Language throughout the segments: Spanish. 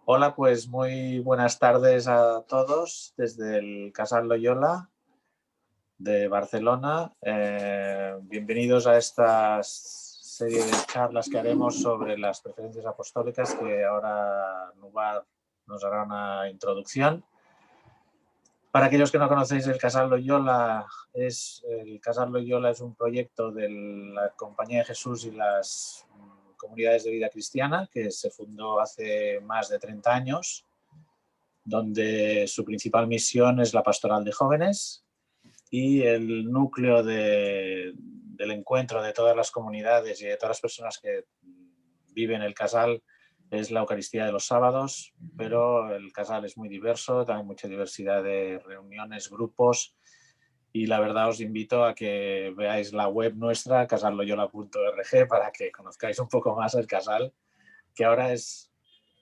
Hola, pues muy buenas tardes a todos desde el Casal Loyola de Barcelona. Bienvenidos a esta serie de charlas que haremos sobre las preferencias apostólicas, que ahora Nubar nos hará una introducción. Para aquellos que no conocéis, el Casal Loyola es un proyecto de la Compañía de Jesús y las comunidades de vida cristiana que se fundó hace más de 30 años, donde su principal misión es la pastoral de jóvenes, y el núcleo del encuentro de todas las comunidades y de todas las personas que viven el Casal es la Eucaristía de los sábados, pero el Casal es muy diverso, hay mucha diversidad de reuniones, grupos, y la verdad os invito a que veáis la web nuestra, casalloyola.org, para que conozcáis un poco más el Casal, que ahora es,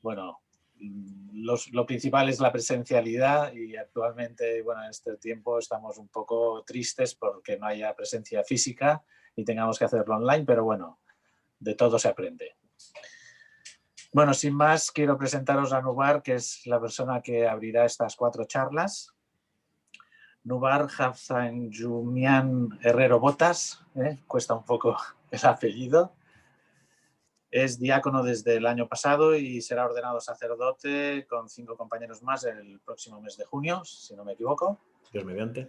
bueno, lo principal es la presencialidad, y actualmente, bueno, en este tiempo estamos un poco tristes porque no haya presencia física y tengamos que hacerlo online, pero bueno, de todo se aprende. Bueno, sin más, quiero presentaros a Nubar, que es la persona que abrirá estas 4 charlas. Nubar Hafsanjumian Herrero Botas, cuesta un poco el apellido. Es diácono desde el año pasado y será ordenado sacerdote con 5 compañeros más el próximo mes de junio, si no me equivoco. Dios mediante.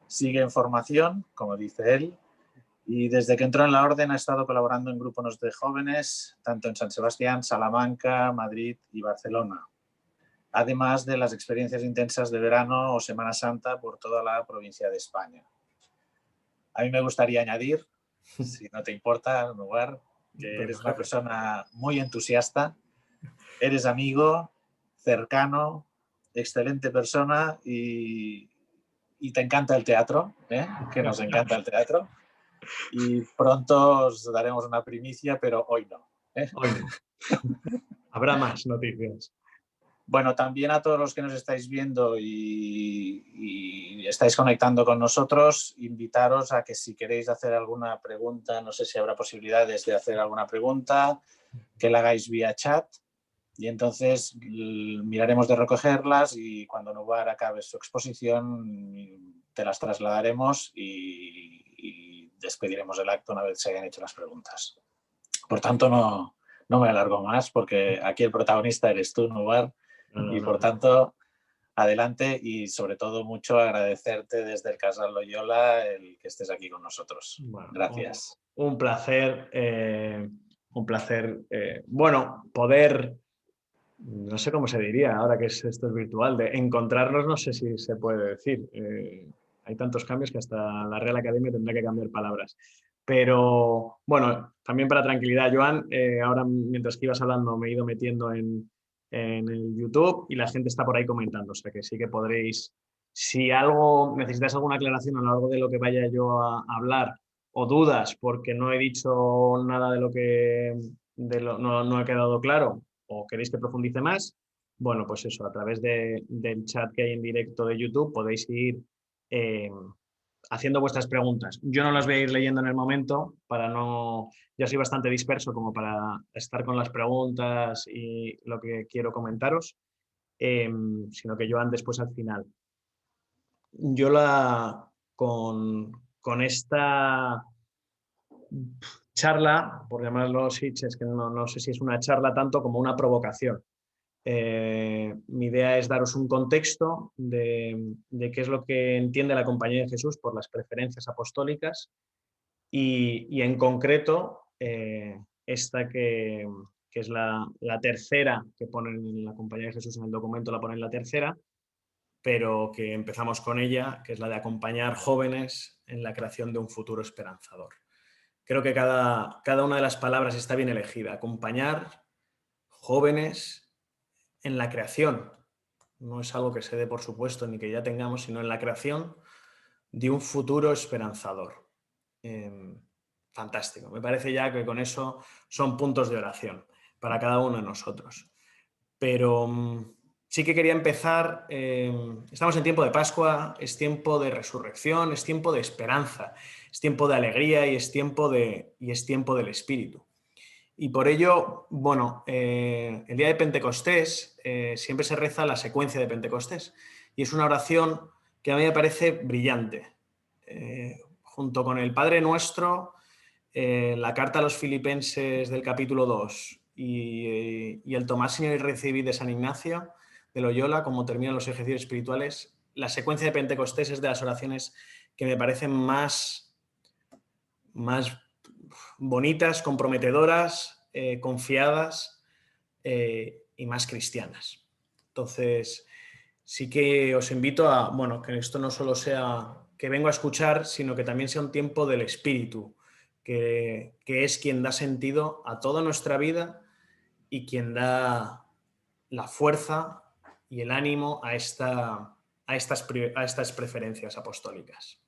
Sigue en formación, como dice él, y desde que entró en la orden ha estado colaborando en grupos de jóvenes, tanto en San Sebastián, Salamanca, Madrid y Barcelona, además de las experiencias intensas de verano o Semana Santa por toda la provincia de España. A mí me gustaría añadir, si no te importa, Nubar, que eres una persona muy entusiasta, eres amigo, cercano, excelente persona, y te encanta el teatro, que nos encanta el teatro. Y pronto os daremos una primicia, pero hoy no. Hoy no. Habrá más noticias. Bueno, también a todos los que nos estáis viendo y estáis conectando con nosotros, invitaros a que si queréis hacer alguna pregunta, no sé si habrá posibilidades de hacer alguna pregunta, que la hagáis vía chat, y entonces miraremos de recogerlas, y cuando Nubar acabe su exposición te las trasladaremos y despediremos el acto una vez se hayan hecho las preguntas. Por tanto, no me alargo más, porque aquí el protagonista eres tú, Nubar. Y por tanto, adelante, y sobre todo mucho agradecerte desde el Casal Loyola el que estés aquí con nosotros. Bueno, gracias. Un placer, bueno, poder, no sé cómo se diría ahora que esto es virtual, de encontrarnos, no sé si se puede decir. Hay tantos cambios que hasta la Real Academia tendrá que cambiar palabras. Pero, bueno, también para tranquilidad, Joan, ahora mientras que ibas hablando me he ido metiendo en el YouTube y la gente está por ahí comentando, o sea que sí que podréis, si algo necesitáis alguna aclaración a lo largo de lo que vaya yo a hablar, o dudas porque no he dicho nada de lo que no ha quedado claro, o queréis que profundice más, bueno, pues eso, a través del chat que hay en directo de YouTube podéis ir haciendo vuestras preguntas. Yo no las voy a ir leyendo en el momento para no... Ya soy bastante disperso como para estar con las preguntas y lo que quiero comentaros, sino que yo después al final. Yo con esta charla, por llamarlo así, es que no sé si es una charla tanto como una provocación. Mi idea es daros un contexto de qué es lo que entiende la Compañía de Jesús por las preferencias apostólicas y en concreto esta que es la tercera que ponen en la Compañía de Jesús en el documento, la ponen la tercera, pero que empezamos con ella, que es la de acompañar jóvenes en la creación de un futuro esperanzador. Creo que cada una de las palabras está bien elegida. Acompañar jóvenes en la creación. No es algo que se dé por supuesto ni que ya tengamos, sino en la creación de un futuro esperanzador. Fantástico. Me parece ya que con eso son puntos de oración para cada uno de nosotros. Pero sí que quería empezar, estamos en tiempo de Pascua, es tiempo de resurrección, es tiempo de esperanza, es tiempo de alegría y es tiempo del Espíritu. Y por ello, bueno, el día de Pentecostés siempre se reza la secuencia de Pentecostés. Y es una oración que a mí me parece brillante. Junto con el Padre Nuestro, la carta a los Filipenses del capítulo 2 y el Tomasino y Recibid de San Ignacio de Loyola, como terminan los ejercicios espirituales, la secuencia de Pentecostés es de las oraciones que me parecen más bonitas, comprometedoras, confiadas y más cristianas. Entonces, sí que os invito a, bueno, que esto no solo sea que vengo a escuchar, sino que también sea un tiempo del Espíritu, que es quien da sentido a toda nuestra vida y quien da la fuerza y el ánimo a estas preferencias apostólicas.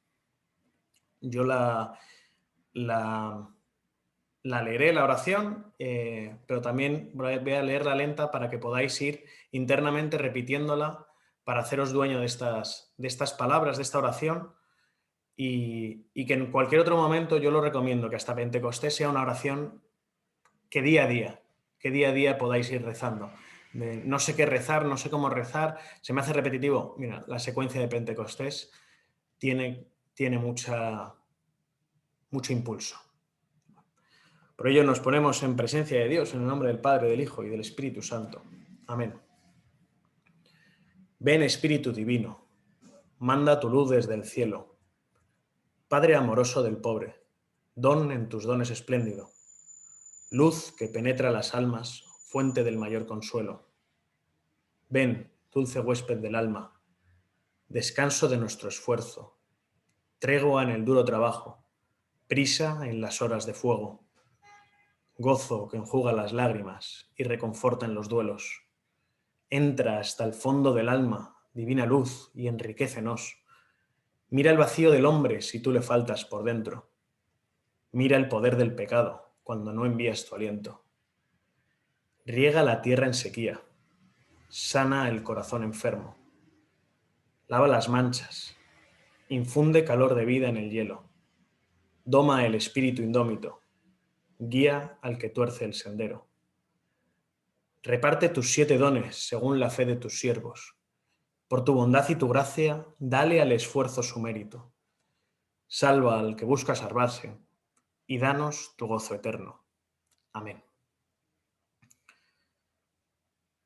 Yo la leeré, la oración, pero también voy a leerla lenta para que podáis ir internamente repitiéndola para haceros dueño de estas palabras, de esta oración, y que en cualquier otro momento yo lo recomiendo, que hasta Pentecostés sea una oración que día a día podáis ir rezando. No sé qué rezar, no sé cómo rezar, se me hace repetitivo. Mira, la secuencia de Pentecostés tiene mucho impulso. Por ello nos ponemos en presencia de Dios, en el nombre del Padre, del Hijo y del Espíritu Santo. Amén. Ven, Espíritu Divino, manda tu luz desde el cielo. Padre amoroso del pobre, don en tus dones espléndido. Luz que penetra las almas, fuente del mayor consuelo. Ven, dulce huésped del alma, descanso de nuestro esfuerzo, tregua en el duro trabajo, prisa en las horas de fuego, gozo que enjuga las lágrimas y reconforta en los duelos. Entra hasta el fondo del alma, divina luz, y enriquécenos. Mira el vacío del hombre si tú le faltas por dentro. Mira el poder del pecado cuando no envías tu aliento. Riega la tierra en sequía, sana el corazón enfermo. Lava las manchas, infunde calor de vida en el hielo. Doma el espíritu indómito, guía al que tuerce el sendero. Reparte tus 7 dones según la fe de tus siervos. Por tu bondad y tu gracia, dale al esfuerzo su mérito. Salva al que busca salvarse y danos tu gozo eterno. Amén.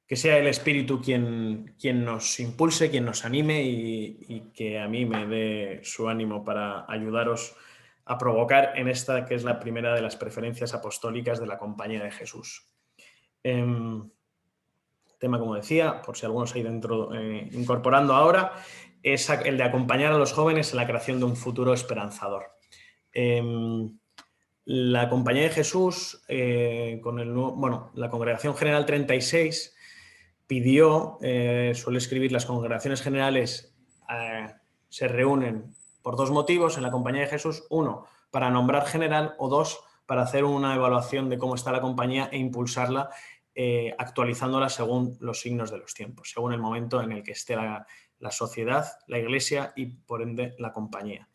Que sea el Espíritu quien nos impulse, quien nos anime y que a mí me dé su ánimo para ayudaros a provocar en esta que es la primera de las preferencias apostólicas de la Compañía de Jesús. Tema, como decía, por si alguno se ha ido incorporando ahora, es el de acompañar a los jóvenes en la creación de un futuro esperanzador. La Compañía de Jesús, la Congregación General 36, pidió, suele escribir, las congregaciones generales se reúnen por 2 motivos en la Compañía de Jesús: 1, para nombrar general, o 2, para hacer una evaluación de cómo está la compañía e impulsarla, actualizándola según los signos de los tiempos, según el momento en el que esté la sociedad, la Iglesia y, por ende, la compañía.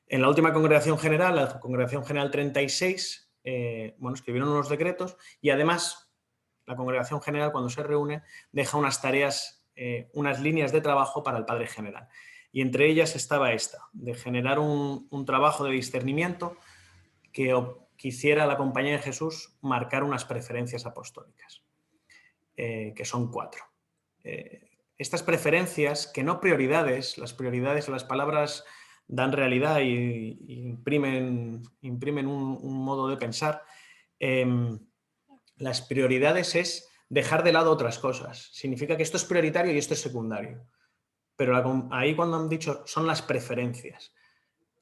En la última Congregación General, la Congregación General 36, escribieron unos decretos y, además, la Congregación General, cuando se reúne, deja unas tareas, unas líneas de trabajo para el Padre General. Y entre ellas estaba esta, de generar un trabajo de discernimiento que hiciera a la Compañía de Jesús marcar unas preferencias apostólicas, que son 4. Estas preferencias, que no prioridades, las palabras dan realidad y imprimen un modo de pensar. Las prioridades es dejar de lado otras cosas. Significa que esto es prioritario y esto es secundario. Pero ahí, cuando han dicho son las preferencias,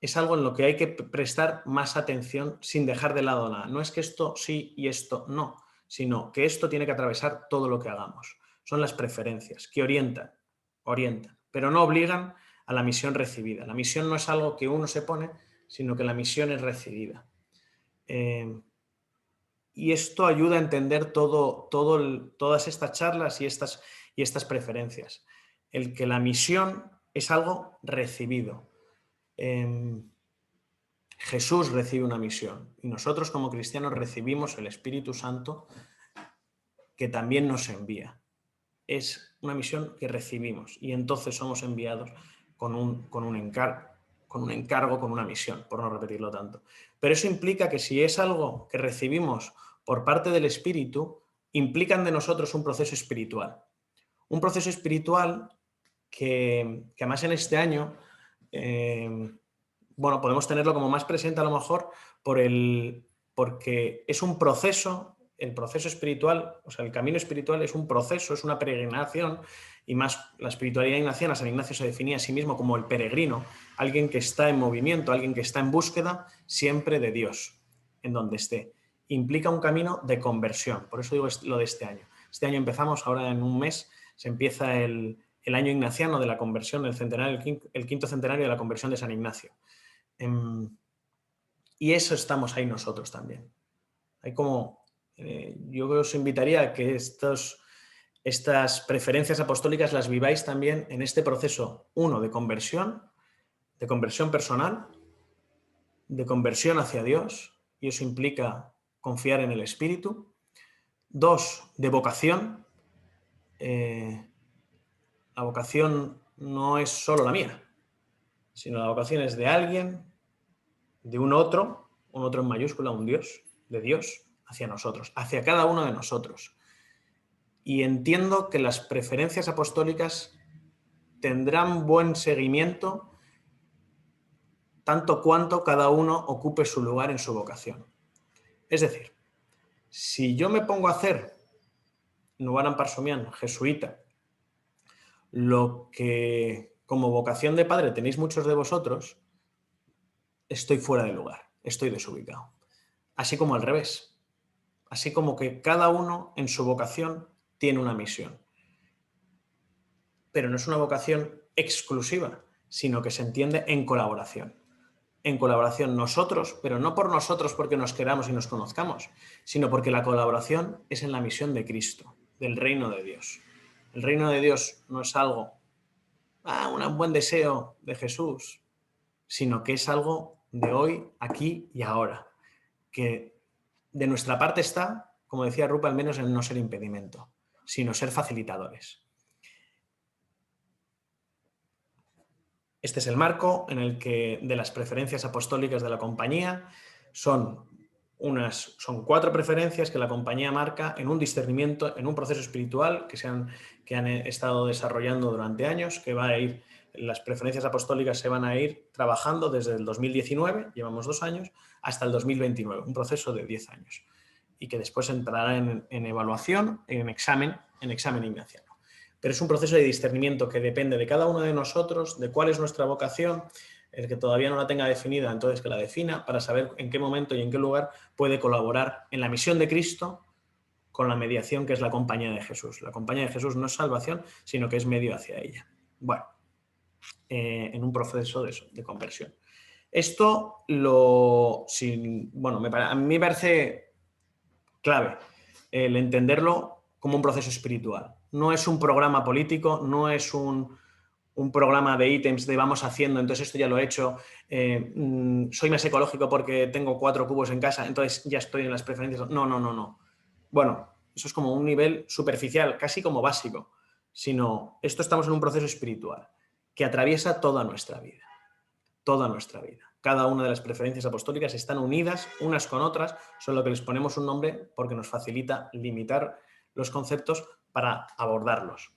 es algo en lo que hay que prestar más atención sin dejar de lado nada. No es que esto sí y esto no, sino que esto tiene que atravesar todo lo que hagamos. Son las preferencias que orientan, pero no obligan a la misión recibida. La misión no es algo que uno se pone, sino que la misión es recibida. Y esto ayuda a entender todas estas charlas y estas preferencias. El que la misión es algo recibido. Jesús recibe una misión y nosotros como cristianos recibimos el Espíritu Santo que también nos envía. Es una misión que recibimos y entonces somos enviados con un encargo, con una misión, por no repetirlo tanto. Pero eso implica que si es algo que recibimos por parte del Espíritu, implican de nosotros un proceso espiritual. Un proceso espiritual que además en este año, bueno, podemos tenerlo como más presente a lo mejor porque es un proceso, el proceso espiritual, o sea, el camino espiritual es un proceso, es una peregrinación, y más la espiritualidad ignaciana, San Ignacio se definía a sí mismo como el peregrino, alguien que está en movimiento, alguien que está en búsqueda siempre de Dios, en donde esté. Implica un camino de conversión, por eso digo lo de este año. Este año empezamos, ahora en un mes se empieza el año ignaciano de la conversión, el quinto centenario de la conversión de San Ignacio. Y eso estamos ahí nosotros también. Hay como, yo os invitaría a que estas preferencias apostólicas las viváis también en este proceso, uno, de conversión personal, de conversión hacia Dios, y eso implica confiar en el Espíritu. Dos, de vocación. La vocación no es solo la mía, sino la vocación es de alguien, de un otro en mayúscula, un Dios, de Dios hacia nosotros, hacia cada uno de nosotros. Y entiendo que las preferencias apostólicas tendrán buen seguimiento tanto cuanto cada uno ocupe su lugar en su vocación. Es decir, si yo me pongo a hacer, Nubaran Parsomian, jesuita, lo que como vocación de padre tenéis muchos de vosotros, estoy fuera de lugar, estoy desubicado. Así como al revés. Así como que cada uno en su vocación tiene una misión. Pero no es una vocación exclusiva, sino que se entiende en colaboración. En colaboración nosotros, pero no por nosotros porque nos queramos y nos conozcamos, sino porque la colaboración es en la misión de Cristo, del reino de Dios. El reino de Dios no es algo, un buen deseo de Jesús, sino que es algo de hoy, aquí y ahora. Que de nuestra parte está, como decía Rupa, al menos en no ser impedimento, sino ser facilitadores. Este es el marco en el que de las preferencias apostólicas de la compañía son 4 preferencias que la compañía marca en un discernimiento, en un proceso espiritual que han estado desarrollando durante años, que va a ir, las preferencias apostólicas se van a ir trabajando desde el 2019, llevamos 2 años, hasta el 2029, un proceso de 10 años, y que después entrará en evaluación, en examen ignaciano. Pero es un proceso de discernimiento que depende de cada uno de nosotros, de cuál es nuestra vocación. El que todavía no la tenga definida, entonces que la defina para saber en qué momento y en qué lugar puede colaborar en la misión de Cristo con la mediación que es la compañía de Jesús. La compañía de Jesús no es salvación, sino que es medio hacia ella. Bueno, en un proceso de conversión. Esto a mí me parece clave el entenderlo como un proceso espiritual. No es un programa político, no es un programa de ítems de vamos haciendo, entonces esto ya lo he hecho, soy más ecológico porque tengo 4 cubos en casa, entonces ya estoy en las preferencias. No. Bueno, eso es como un nivel superficial, casi como básico, sino esto estamos en un proceso espiritual que atraviesa toda nuestra vida. Toda nuestra vida. Cada una de las preferencias apostólicas están unidas unas con otras, solo que les ponemos un nombre porque nos facilita limitar los conceptos para abordarlos.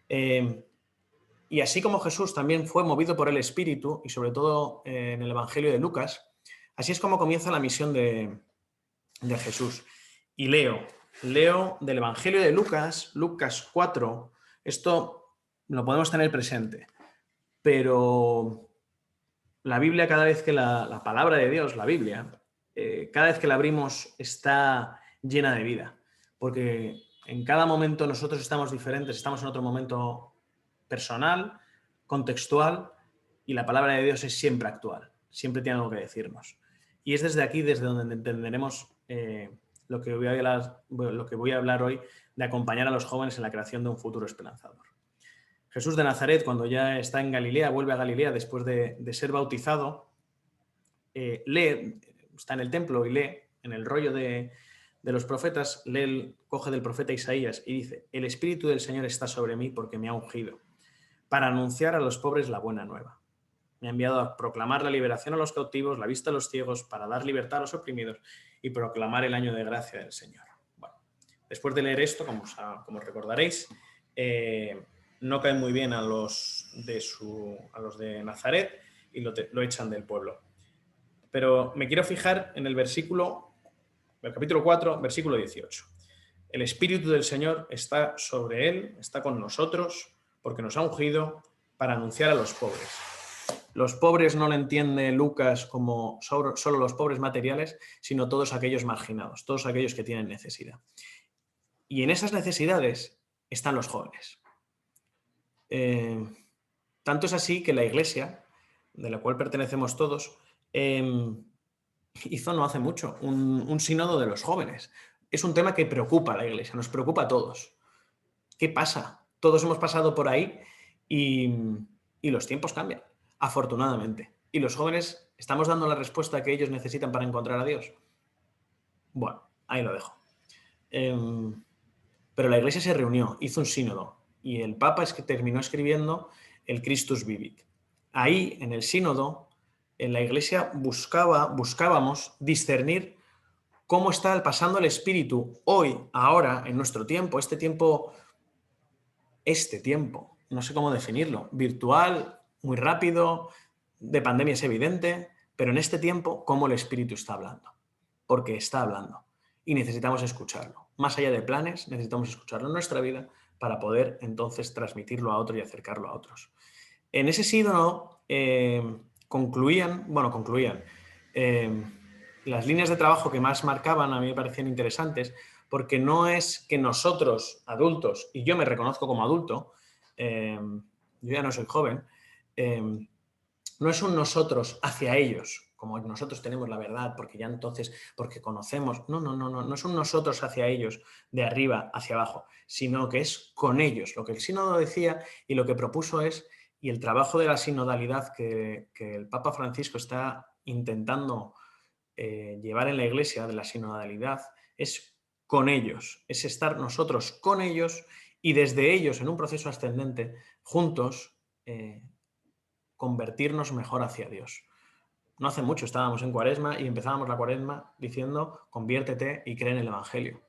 Y así como Jesús también fue movido por el Espíritu, y sobre todo en el Evangelio de Lucas, así es como comienza la misión de Jesús. Y leo del Evangelio de Lucas, Lucas 4, esto lo podemos tener presente, pero la Biblia, cada vez que la palabra de Dios, la Biblia, cada vez que la abrimos está llena de vida, porque en cada momento nosotros estamos diferentes, estamos en otro momento personal, contextual, y la palabra de Dios es siempre actual, siempre tiene algo que decirnos. Y es desde aquí, desde donde entenderemos lo que voy a hablar hoy, de acompañar a los jóvenes en la creación de un futuro esperanzador. Jesús de Nazaret, cuando ya está en Galilea, vuelve a Galilea después de ser bautizado, lee, está en el templo y lee en el rollo de los profetas, coge del profeta Isaías y dice: el Espíritu del Señor está sobre mí porque me ha ungido para anunciar a los pobres la buena nueva. Me ha enviado a proclamar la liberación a los cautivos, la vista a los ciegos, para dar libertad a los oprimidos y proclamar el año de gracia del Señor. Bueno, después de leer esto, como recordaréis, no caen muy bien a los de Nazaret y lo echan del pueblo. Pero me quiero fijar en el capítulo 4, versículo 18. El Espíritu del Señor está sobre él, está con nosotros, porque nos ha ungido para anunciar a los pobres. Los pobres no lo entiende Lucas como solo los pobres materiales, sino todos aquellos marginados, todos aquellos que tienen necesidad. Y en esas necesidades están los jóvenes. Tanto es así que la Iglesia, de la cual pertenecemos todos, hizo no hace mucho un sínodo de los jóvenes. Es un tema que preocupa a la Iglesia, nos preocupa a todos. ¿Qué pasa? Todos hemos pasado por ahí y los tiempos cambian, afortunadamente. Y los jóvenes estamos dando la respuesta que ellos necesitan para encontrar a Dios. Bueno, ahí lo dejo. Pero la Iglesia se reunió, hizo un sínodo, y el Papa terminó escribiendo el Christus Vivit. Ahí, en el sínodo, en la Iglesia buscábamos discernir cómo está pasando el Espíritu hoy, ahora, en nuestro tiempo, este tiempo, no sé cómo definirlo, virtual, muy rápido, de pandemia es evidente, pero en este tiempo, cómo el Espíritu está hablando, porque está hablando y necesitamos escucharlo. Más allá de planes, necesitamos escucharlo en nuestra vida para poder entonces transmitirlo a otro y acercarlo a otros. En ese sínodo concluían, las líneas de trabajo que más marcaban a mí me parecían interesantes, porque no es que nosotros, adultos, y yo me reconozco como adulto, yo ya no soy joven, no es un nosotros hacia ellos, como nosotros tenemos la verdad, porque ya entonces, porque conocemos, no es un nosotros hacia ellos, de arriba hacia abajo, sino que es con ellos. Lo que el sínodo decía y lo que propuso es, y el trabajo de la sinodalidad que el Papa Francisco está intentando llevar en la Iglesia, de la sinodalidad, es con ellos, es estar nosotros con ellos y desde ellos, en un proceso ascendente, juntos, convertirnos mejor hacia Dios. No hace mucho estábamos en Cuaresma y empezábamos la Cuaresma diciendo: conviértete y cree en el Evangelio.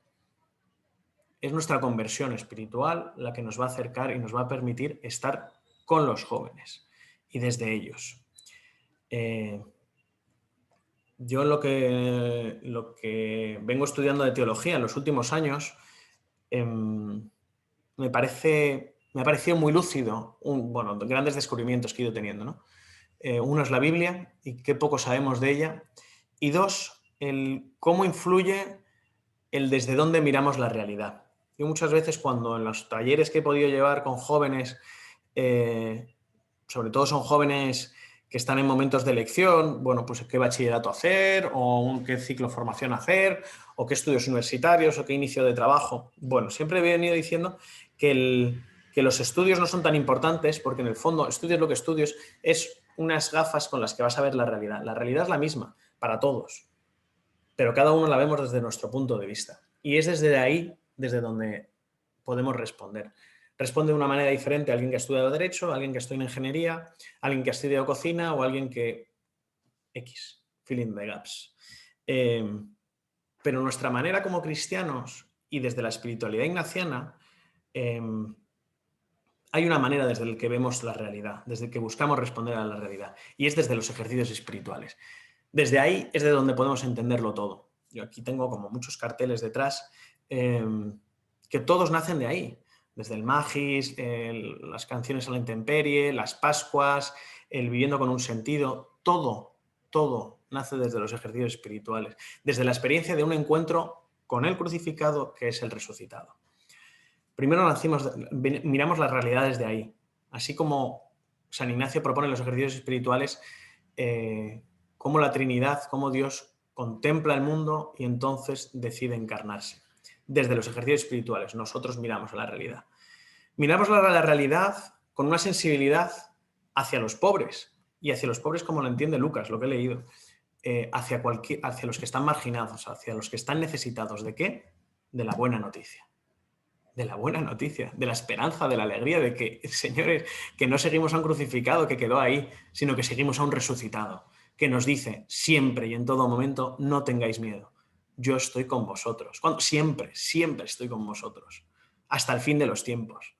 Es nuestra conversión espiritual la que nos va a acercar y nos va a permitir estar con los jóvenes y desde ellos. Yo lo que vengo estudiando de teología en los últimos años me ha parecido muy lúcido, grandes descubrimientos que he ido teniendo, ¿no? Uno es la Biblia y qué poco sabemos de ella, y dos, el cómo influye el desde dónde miramos la realidad. Yo muchas veces, cuando en los talleres que he podido llevar con jóvenes, sobre todo son jóvenes que están en momentos de elección, pues qué bachillerato hacer, o qué ciclo de formación hacer, o qué estudios universitarios, o qué inicio de trabajo. Siempre he venido diciendo que los estudios no son tan importantes, porque en el fondo, estudios lo que estudios, es unas gafas con las que vas a ver la realidad. La realidad es la misma para todos, pero cada uno la vemos desde nuestro punto de vista. Y es desde ahí, desde donde podemos responder. Responde de una manera diferente a alguien que ha estudiado Derecho, a alguien que ha estudiado Ingeniería, a alguien que ha estudiado Cocina o a alguien que... fill in the gaps. Pero nuestra manera como cristianos y desde la espiritualidad ignaciana, hay una manera desde la que vemos la realidad, desde que buscamos responder a la realidad, y es desde los ejercicios espirituales. Desde ahí es de donde podemos entenderlo todo. Yo aquí tengo como muchos carteles detrás que todos nacen de ahí. Desde el Magis, las canciones a la intemperie, las Pascuas, el viviendo con un sentido, todo nace desde los ejercicios espirituales, desde la experiencia de un encuentro con el crucificado, que es el resucitado. Primero miramos las realidades de ahí, así como San Ignacio propone en los ejercicios espirituales cómo la Trinidad, cómo Dios contempla el mundo y entonces decide encarnarse. Desde los ejercicios espirituales nosotros miramos a la realidad. Miramos la realidad con una sensibilidad hacia los pobres, y hacia los pobres como lo entiende Lucas, lo que he leído. hacia los que están marginados, hacia los que están necesitados. ¿De qué? De la buena noticia. De la buena noticia, de la esperanza, de la alegría, de que, señores, que no seguimos a un crucificado que quedó ahí, sino que seguimos a un resucitado, que nos dice siempre y en todo momento, no tengáis miedo, yo estoy con vosotros. Siempre, siempre estoy con vosotros, hasta el fin de los tiempos.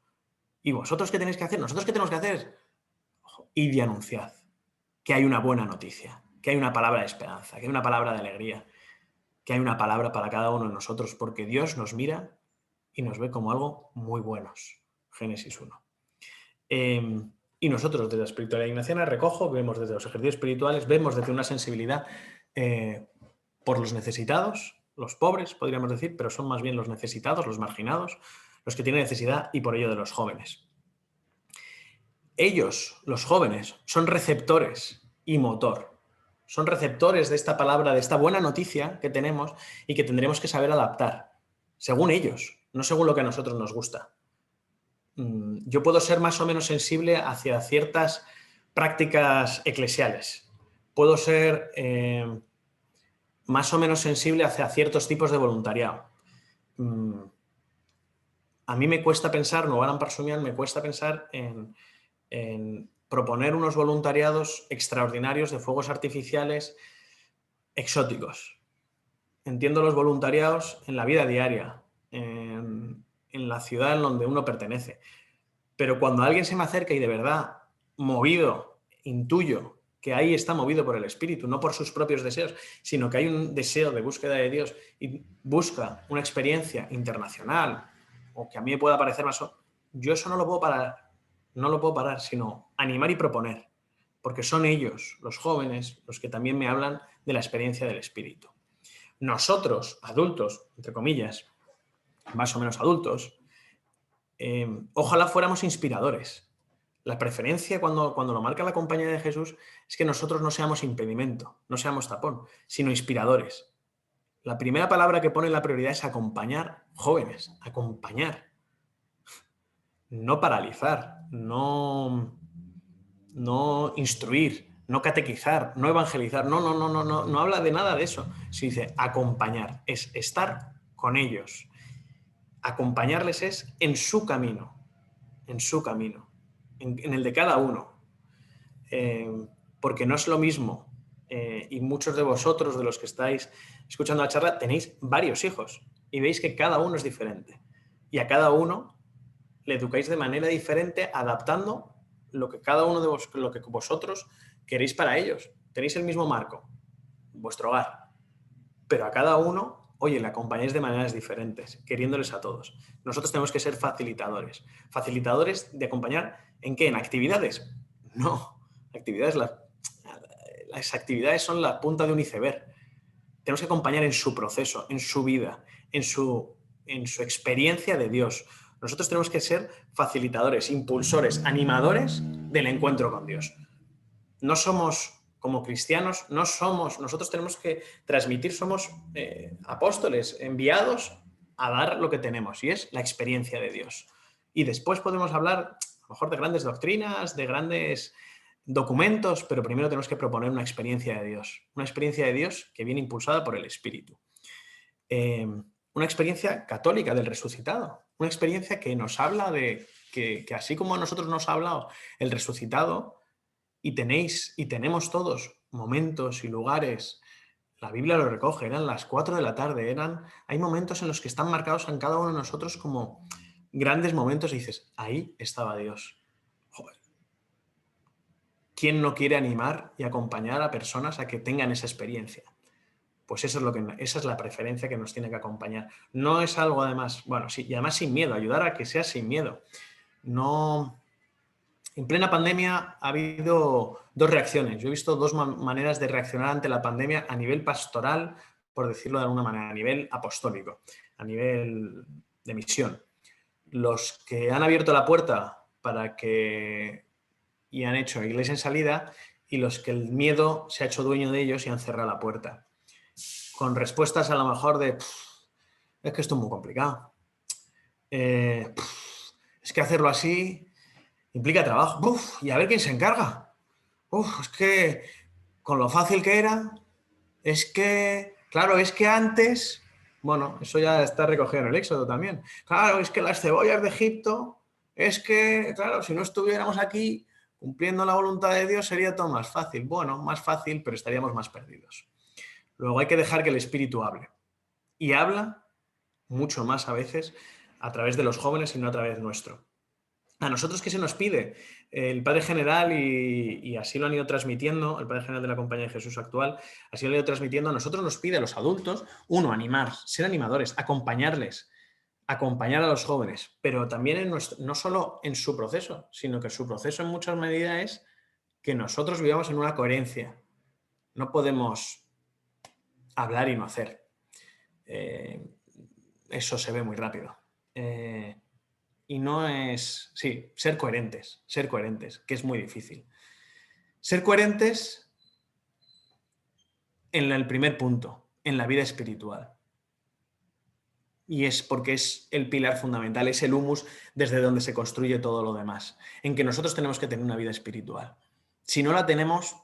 ¿Y vosotros qué tenéis que hacer? ¿Nosotros qué tenemos que hacer? Id y anunciad que hay una buena noticia, que hay una palabra de esperanza, que hay una palabra de alegría, que hay una palabra para cada uno de nosotros, porque Dios nos mira y nos ve como algo muy buenos. Génesis 1. Y nosotros desde la espiritualidad ignaciana vemos desde los ejercicios espirituales, vemos desde una sensibilidad por los necesitados, los pobres, podríamos decir, pero son más bien los necesitados, los marginados, los que tienen necesidad, y por ello de los jóvenes. Ellos, los jóvenes, son receptores y motor. Son receptores de esta palabra, de esta buena noticia que tenemos y que tendremos que saber adaptar, según ellos, no según lo que a nosotros nos gusta. Yo puedo ser más o menos sensible hacia ciertas prácticas eclesiales. Puedo ser más o menos sensible hacia ciertos tipos de voluntariado. A mí me cuesta pensar, no van a presumir, me cuesta pensar en proponer unos voluntariados extraordinarios de fuegos artificiales exóticos. Entiendo los voluntariados en la vida diaria, en la ciudad en donde uno pertenece. Pero cuando alguien se me acerca y de verdad, movido, intuyo que ahí está movido por el Espíritu, no por sus propios deseos, sino que hay un deseo de búsqueda de Dios y busca una experiencia internacional o que a mí me pueda parecer más... Yo eso no lo puedo parar. No lo puedo parar, sino animar y proponer. Porque son ellos, los jóvenes, los que también me hablan de la experiencia del Espíritu. Nosotros, adultos, entre comillas, más o menos adultos, ojalá fuéramos inspiradores. La preferencia cuando lo marca la compañía de Jesús es que nosotros no seamos impedimento, no seamos tapón, sino inspiradores. La primera palabra que pone la prioridad es acompañar jóvenes, acompañar. No paralizar, no instruir, no catequizar, no evangelizar. No habla de nada de eso. Se dice acompañar, es estar con ellos. Acompañarles es en su camino, en el de cada uno. Porque no es lo mismo, y muchos de vosotros, de los que estáis escuchando la charla, tenéis varios hijos y veis que cada uno es diferente. Y a cada uno le educáis de manera diferente, adaptando lo que cada uno de lo que vosotros queréis para ellos. Tenéis el mismo marco, vuestro hogar, pero a cada uno, oye, le acompañáis de maneras diferentes, queriéndoles a todos. Nosotros tenemos que ser facilitadores. ¿Facilitadores de acompañar en qué? ¿En actividades? No, las actividades son la punta de un iceberg. Tenemos que acompañar en su proceso, en su vida, en su experiencia de Dios. Nosotros tenemos que ser facilitadores, impulsores, animadores del encuentro con Dios. No somos, como cristianos, nosotros tenemos que transmitir, somos apóstoles enviados a dar lo que tenemos, y es la experiencia de Dios. Y después podemos hablar, a lo mejor, de grandes doctrinas, de grandes documentos, pero primero tenemos que proponer una experiencia de Dios que viene impulsada por el Espíritu. Una experiencia católica del resucitado, una experiencia que nos habla de que así como a nosotros nos ha hablado el resucitado, y tenemos todos momentos y lugares, la Biblia lo recoge, eran las 4 de la tarde, hay momentos en los que están marcados en cada uno de nosotros como grandes momentos, y dices, ahí estaba Dios. Joder. ¿Quién no quiere animar y acompañar a personas a que tengan esa experiencia? Pues esa es la preferencia que nos tiene que acompañar. No es algo, además, bueno, sí, y además sin miedo, ayudar a que sea sin miedo. No. En plena pandemia ha habido dos reacciones. Yo he visto dos maneras de reaccionar ante la pandemia a nivel pastoral, por decirlo de alguna manera, a nivel apostólico, a nivel de misión. Los que han abierto la puerta y han hecho iglesia en salida, y los que el miedo se ha hecho dueño de ellos y han cerrado la puerta. Con respuestas a lo mejor de es que esto es muy complicado. Es que hacerlo así implica trabajo. Y a ver quién se encarga. Es que con lo fácil que era, es que, claro, es que antes, bueno, eso ya está recogido en el Éxodo también. Claro, es que las cebollas de Egipto, es que, claro, si no estuviéramos aquí cumpliendo la voluntad de Dios sería todo más fácil. Bueno, más fácil, pero estaríamos más perdidos. Luego hay que dejar que el Espíritu hable. Y habla mucho más a veces a través de los jóvenes y no a través nuestro. ¿A nosotros qué se nos pide? El Padre General, y así lo han ido transmitiendo, el Padre General de la Compañía de Jesús actual, así lo han ido transmitiendo, a nosotros nos pide a los adultos, uno, animar, ser animadores, acompañarles, acompañar a los jóvenes, pero también no solo en su proceso, sino que su proceso en muchas medidas es que nosotros vivamos en una coherencia. No podemos hablar y no hacer. Eso se ve muy rápido. Y no es, sí, ser coherentes, que es muy difícil. Ser coherentes en el primer punto, en la vida espiritual. Y es porque es el pilar fundamental, es el humus desde donde se construye todo lo demás, en que nosotros tenemos que tener una vida espiritual. Si no la tenemos,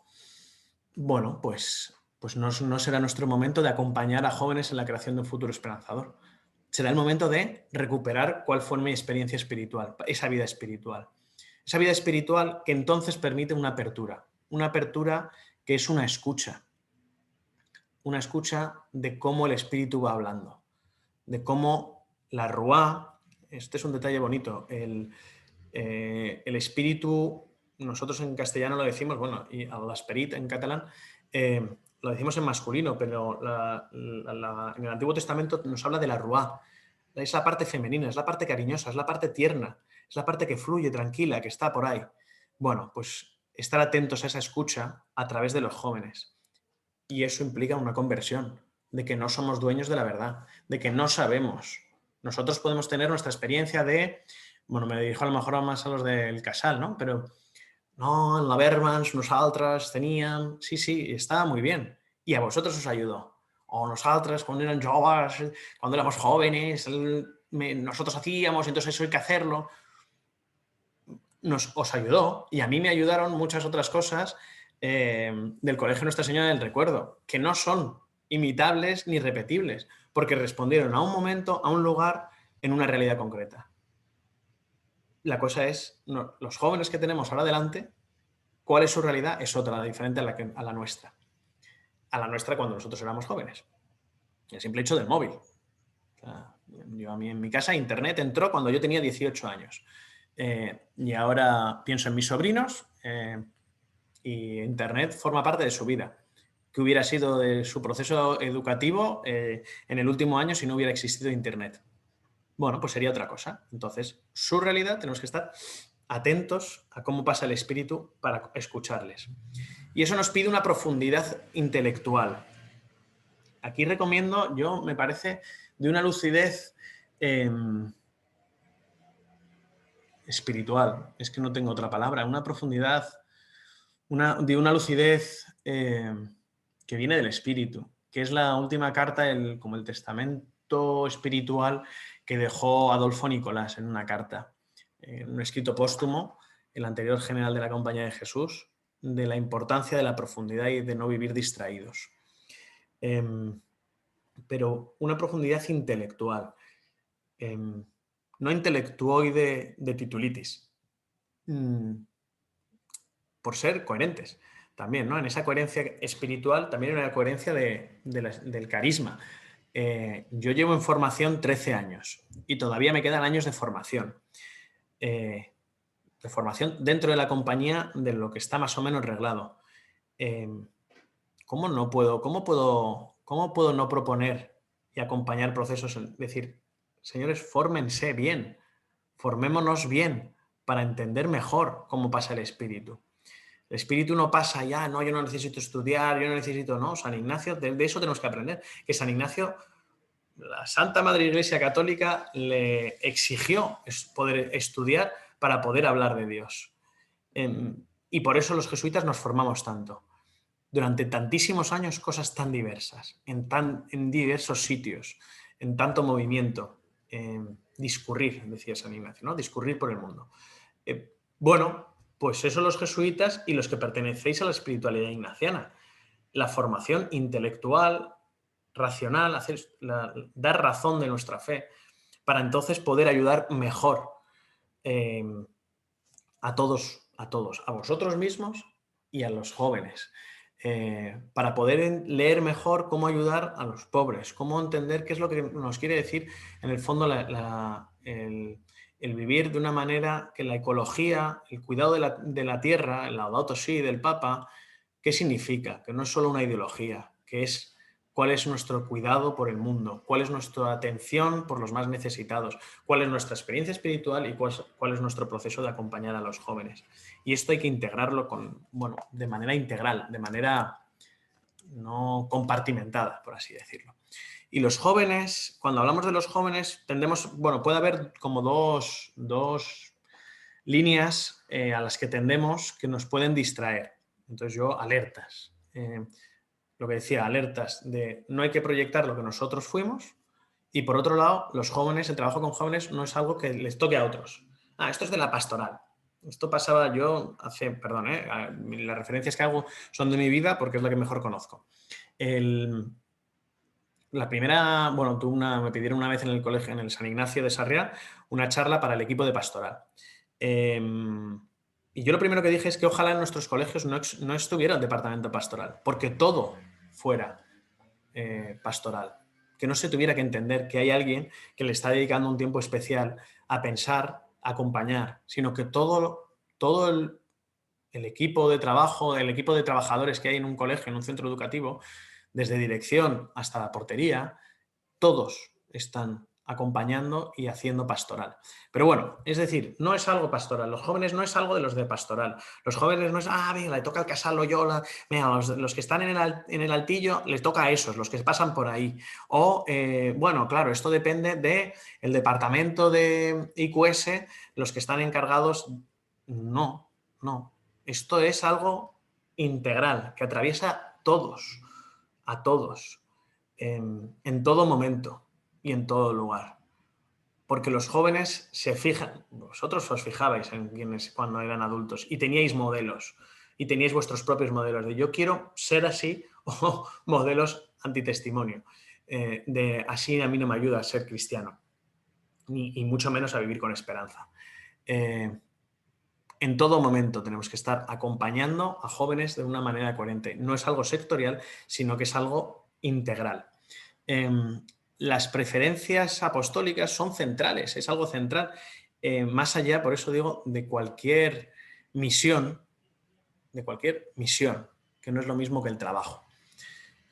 bueno, pues no será nuestro momento de acompañar a jóvenes en la creación de un futuro esperanzador. Será el momento de recuperar cuál fue mi experiencia espiritual, esa vida espiritual. Esa vida espiritual que entonces permite una apertura que es una escucha de cómo el espíritu va hablando, de cómo la ruá, este es un detalle bonito, el espíritu, nosotros en castellano lo decimos, bueno, y l'esperit en catalán, lo decimos en masculino, pero en el Antiguo Testamento nos habla de la ruá. Es la parte femenina, es la parte cariñosa, es la parte tierna, es la parte que fluye, tranquila, que está por ahí. Bueno, pues estar atentos a esa escucha a través de los jóvenes. Y eso implica una conversión, de que no somos dueños de la verdad, de que no sabemos. Nosotros podemos tener nuestra experiencia de, bueno, me dirijo a lo mejor más a los del Casal, ¿no? Pero no, en la Vermans nosaltres teníem... Sí, estaba muy bien. Y a vosotros os ayudó. O nosotros cuando eran jóvenes, cuando éramos jóvenes, nosotros hacíamos, entonces eso hay que hacerlo. Os ayudó y a mí me ayudaron muchas otras cosas del Colegio Nuestra Señora del Recuerdo, que no son imitables ni repetibles, porque respondieron a un momento, a un lugar, en una realidad concreta. La cosa es, los jóvenes que tenemos ahora delante, ¿cuál es su realidad? Es otra, diferente a la nuestra. A la nuestra cuando nosotros éramos jóvenes. El simple hecho del móvil. O sea, a mí en mi casa Internet entró cuando yo tenía 18 años. Y ahora pienso en mis sobrinos y Internet forma parte de su vida. ¿Qué hubiera sido de su proceso educativo en el último año si no hubiera existido Internet? Bueno, pues sería otra cosa. Entonces, su realidad tenemos que estar atentos a cómo pasa el espíritu para escucharles. Y eso nos pide una profundidad intelectual. Aquí recomiendo, me parece, de una lucidez espiritual, es que no tengo otra palabra, una profundidad, de una lucidez que viene del espíritu, que es la última carta, como el testamento espiritual que dejó Adolfo Nicolás en una carta, un escrito póstumo, el anterior general de la Compañía de Jesús, de la importancia de la profundidad y de no vivir distraídos. Pero una profundidad intelectual, no intelectuoide de titulitis, por ser coherentes también, ¿no? En esa coherencia espiritual también hay una coherencia del carisma. Yo llevo en formación 13 años y todavía me quedan años de formación. De formación dentro de la compañía de lo que está más o menos reglado. ¿Cómo puedo no proponer y acompañar procesos? Es decir, señores, fórmense bien, formémonos bien para entender mejor cómo pasa el espíritu. El espíritu no pasa ya, no, yo no necesito estudiar, yo no necesito, no, San Ignacio, de eso tenemos que aprender. Que San Ignacio, la Santa Madre Iglesia Católica le exigió poder estudiar para poder hablar de Dios. Y por eso los jesuitas nos formamos tanto. Durante tantísimos años, cosas tan diversas, en diversos sitios, en tanto movimiento. Discurrir, decía San Ignacio, ¿no? Discurrir por el mundo. Bueno, pues eso los jesuitas y los que pertenecéis a la espiritualidad ignaciana. la formación intelectual, racional, dar razón de nuestra fe, para entonces poder ayudar mejor a todos, a vosotros mismos y a los jóvenes, para poder leer mejor cómo ayudar a los pobres, cómo entender qué es lo que nos quiere decir en el fondo el vivir de una manera que la ecología, el cuidado de la tierra, el Laudato Si del Papa, ¿qué significa? Que no es solo una ideología, que es cuál es nuestro cuidado por el mundo, cuál es nuestra atención por los más necesitados, cuál es nuestra experiencia espiritual y cuál es nuestro proceso de acompañar a los jóvenes. Y esto hay que integrarlo de manera integral, de manera no compartimentada, por así decirlo. Y los jóvenes, cuando hablamos de los jóvenes, puede haber como dos líneas a las que tendemos que nos pueden distraer. Entonces alertas. Lo que decía, alertas de no hay que proyectar lo que nosotros fuimos, y por otro lado, los jóvenes, el trabajo con jóvenes no es algo que les toque a otros. Esto es de la pastoral. Esto pasaba las referencias que hago son de mi vida porque es la que mejor conozco. La primera, me pidieron una vez en el colegio, en el San Ignacio de Sarriá, una charla para el equipo de pastoral. Y yo lo primero que dije es que ojalá en nuestros colegios no estuviera el departamento pastoral, porque todo fuera pastoral. Que no se tuviera que entender que hay alguien que le está dedicando un tiempo especial a pensar, a acompañar, sino que todo el equipo de trabajo, el equipo de trabajadores que hay en un colegio, en un centro educativo, desde dirección hasta la portería, todos están acompañando y haciendo pastoral. Pero bueno, es decir, no es algo pastoral. Los jóvenes no es algo de los de pastoral. Los jóvenes no es, venga, le toca al Casal Loyola, mira, los que están en el Altillo, les toca a esos, los que pasan por ahí. O, claro, esto depende del departamento de IQS, los que están encargados. No. Esto es algo integral, que atraviesa a todos, en todo momento y en todo lugar. Porque los jóvenes se fijan, vosotros os fijabais en quienes cuando eran adultos y teníais modelos y teníais vuestros propios modelos de yo quiero ser así o modelos antitestimonio, de así a mí no me ayuda a ser cristiano y mucho menos a vivir con esperanza. En todo momento tenemos que estar acompañando a jóvenes de una manera coherente. No es algo sectorial, sino que es algo integral. Las preferencias apostólicas son centrales, es algo central, más allá, por eso digo, de cualquier misión, que no es lo mismo que el trabajo.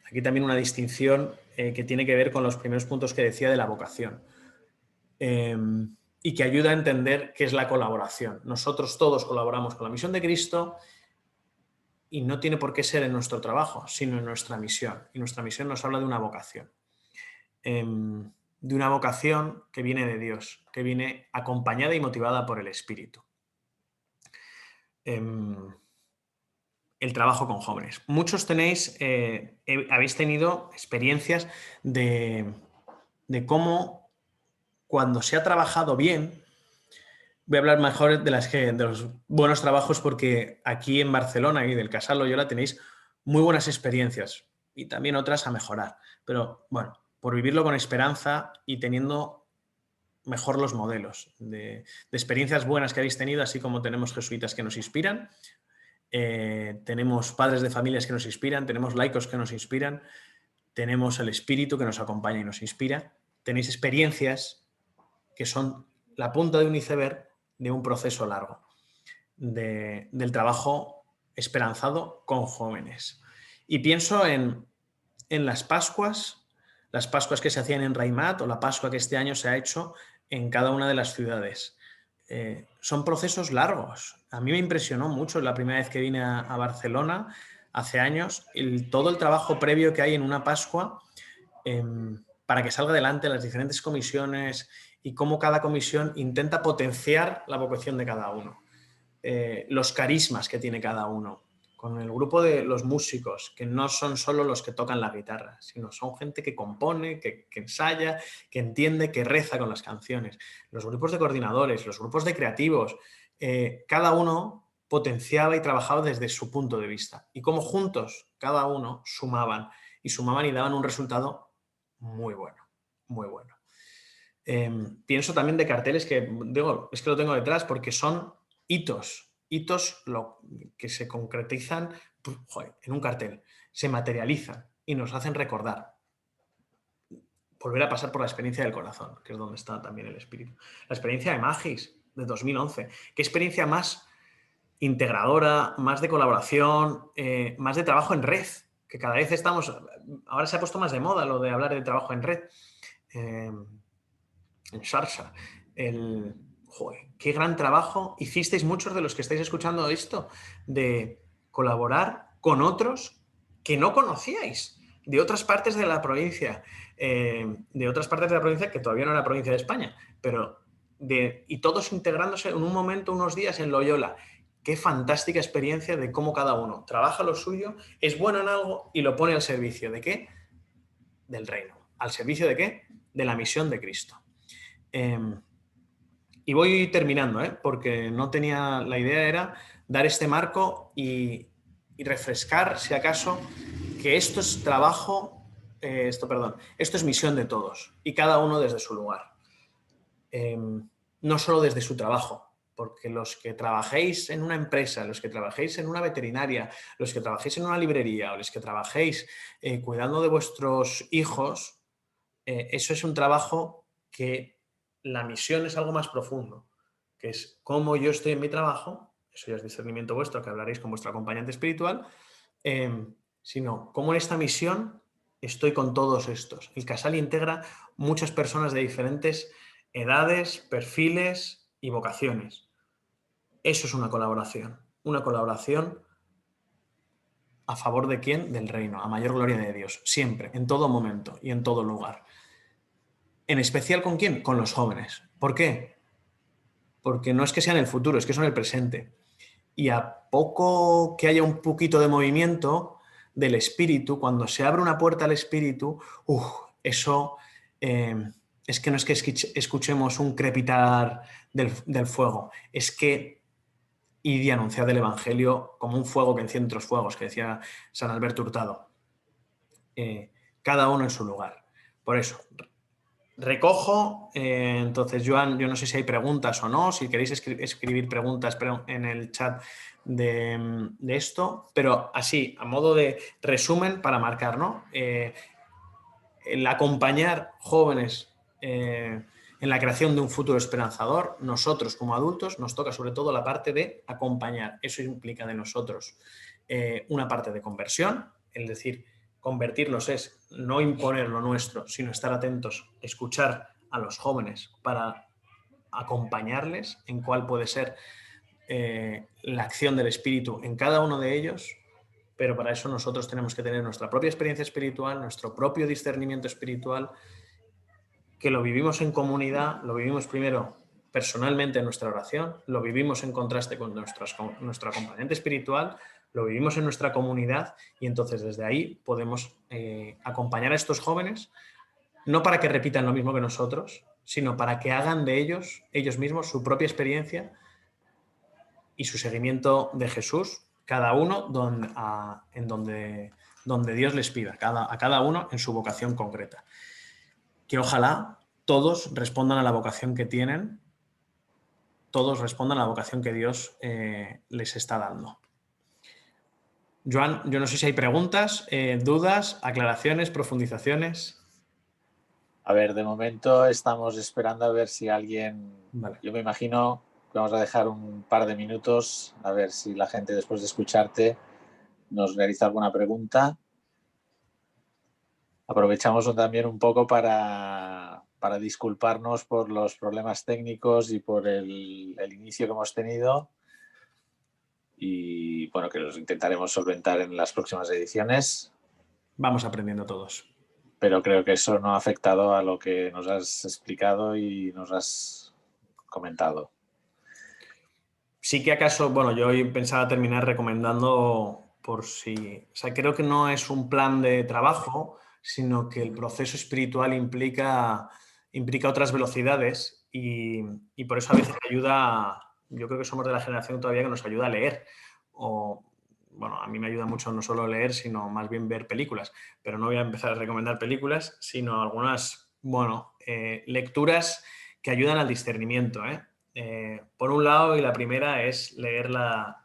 Aquí también una distinción que tiene que ver con los primeros puntos que decía de la vocación. Y que ayuda a entender qué es la colaboración. Nosotros todos colaboramos con la misión de Cristo y no tiene por qué ser en nuestro trabajo, sino en nuestra misión. Y nuestra misión nos habla de una vocación. De una vocación que viene de Dios, que viene acompañada y motivada por el Espíritu. El trabajo con jóvenes. Muchos habéis tenido experiencias de cómo cuando se ha trabajado bien, voy a hablar mejor de los buenos trabajos porque aquí en Barcelona y del Casal Loyola tenéis muy buenas experiencias y también otras a mejorar. Pero bueno, por vivirlo con esperanza y teniendo mejor los modelos de experiencias buenas que habéis tenido, así como tenemos jesuitas que nos inspiran, tenemos padres de familias que nos inspiran, tenemos laicos que nos inspiran, tenemos el Espíritu que nos acompaña y nos inspira, tenéis experiencias que son la punta de un iceberg de un proceso largo del trabajo esperanzado con jóvenes. Y pienso en las Pascuas que se hacían en Raimat o la Pascua que este año se ha hecho en cada una de las ciudades. Son procesos largos. A mí me impresionó mucho la primera vez que vine a Barcelona hace años todo el trabajo previo que hay en una Pascua para que salga adelante las diferentes comisiones y cómo cada comisión intenta potenciar la vocación de cada uno, los carismas que tiene cada uno, con el grupo de los músicos, que no son solo los que tocan la guitarra, sino son gente que compone, que ensaya, que entiende, que reza con las canciones, los grupos de coordinadores, los grupos de creativos, cada uno potenciaba y trabajaba desde su punto de vista y cómo juntos cada uno sumaban y daban un resultado muy bueno, muy bueno. Pienso también de carteles que, digo, es que lo tengo detrás porque son hitos que se concretizan en un cartel, se materializan y nos hacen recordar. Volver a pasar por la experiencia del corazón, que es donde está también el espíritu. La experiencia de Magis, de 2011. ¿Qué experiencia más integradora, más de colaboración, más de trabajo en red? Que cada vez estamos... Ahora se ha puesto más de moda lo de hablar de trabajo en red. En Sharsa. Qué gran trabajo hicisteis muchos de los que estáis escuchando esto, de colaborar con otros que no conocíais, de otras partes de la provincia, que todavía no era provincia de España, y todos integrándose en un momento, unos días en Loyola. Qué fantástica experiencia de cómo cada uno trabaja lo suyo, es bueno en algo y lo pone al servicio. ¿De qué? Del reino. ¿Al servicio de qué? De la misión de Cristo. Y voy terminando, porque no tenía... La idea era dar este marco y refrescar, si acaso, que esto es trabajo, esto es misión de todos y cada uno desde su lugar. No solo desde su trabajo, porque los que trabajéis en una empresa, los que trabajéis en una veterinaria, los que trabajéis en una librería o los que trabajéis cuidando de vuestros hijos, eso es un trabajo que la misión es algo más profundo, que es cómo yo estoy en mi trabajo, eso ya es discernimiento vuestro, que hablaréis con vuestro acompañante espiritual, sino cómo en esta misión estoy con todos estos. El Casal integra muchas personas de diferentes edades, perfiles y vocaciones. Eso es una colaboración a favor de quién? Del reino, a mayor gloria de Dios, siempre, en todo momento y en todo lugar. En especial ¿con quién? Con los jóvenes. ¿Por qué? Porque no es que sean el futuro, es que son el presente. Y a poco que haya un poquito de movimiento del espíritu, cuando se abre una puerta al espíritu, eso es que no es que escuchemos un crepitar del fuego, es que id y anunciad el evangelio como un fuego que enciende otros fuegos, que decía San Alberto Hurtado. Cada uno en su lugar. Por eso, recojo, entonces, Joan, yo no sé si hay preguntas o no, si queréis escribir preguntas en el chat de esto, pero así, a modo de resumen para marcar, ¿no? El acompañar jóvenes en la creación de un futuro esperanzador, nosotros como adultos nos toca sobre todo la parte de acompañar. Eso implica de nosotros una parte de conversión, es decir, convertirlos es no imponer lo nuestro, sino estar atentos, escuchar a los jóvenes para acompañarles en cuál puede ser la acción del espíritu en cada uno de ellos, pero para eso nosotros tenemos que tener nuestra propia experiencia espiritual, nuestro propio discernimiento espiritual, que lo vivimos en comunidad, lo vivimos primero personalmente en nuestra oración, lo vivimos en contraste con nuestro acompañante espiritual, lo vivimos en nuestra comunidad y entonces desde ahí podemos acompañar a estos jóvenes, no para que repitan lo mismo que nosotros, sino para que hagan de ellos mismos su propia experiencia y su seguimiento de Jesús, cada uno en donde Dios les pida, a cada uno en su vocación concreta. Que ojalá todos respondan a la vocación que tienen, todos respondan a la vocación que Dios les está dando. Joan, yo no sé si hay preguntas, dudas, aclaraciones, profundizaciones. A ver, de momento estamos esperando a ver si alguien... Vale. Yo me imagino que vamos a dejar un par de minutos a ver si la gente después de escucharte nos realiza alguna pregunta. Aprovechamos también un poco para disculparnos por los problemas técnicos y por el inicio que hemos tenido y bueno, que los intentaremos solventar en las próximas ediciones. Vamos aprendiendo todos. Pero creo que eso no ha afectado a lo que nos has explicado y nos has comentado. Sí que acaso, bueno, yo hoy pensaba terminar recomendando por si... O sea, creo que no es un plan de trabajo, sino que el proceso espiritual implica otras velocidades y por eso a veces ayuda, yo creo que somos de la generación todavía que nos ayuda a leer o bueno, a mí me ayuda mucho no solo leer, sino más bien ver películas. Pero no voy a empezar a recomendar películas, sino algunas, bueno, lecturas que ayudan al discernimiento, ¿eh? Por un lado, y la primera es leer la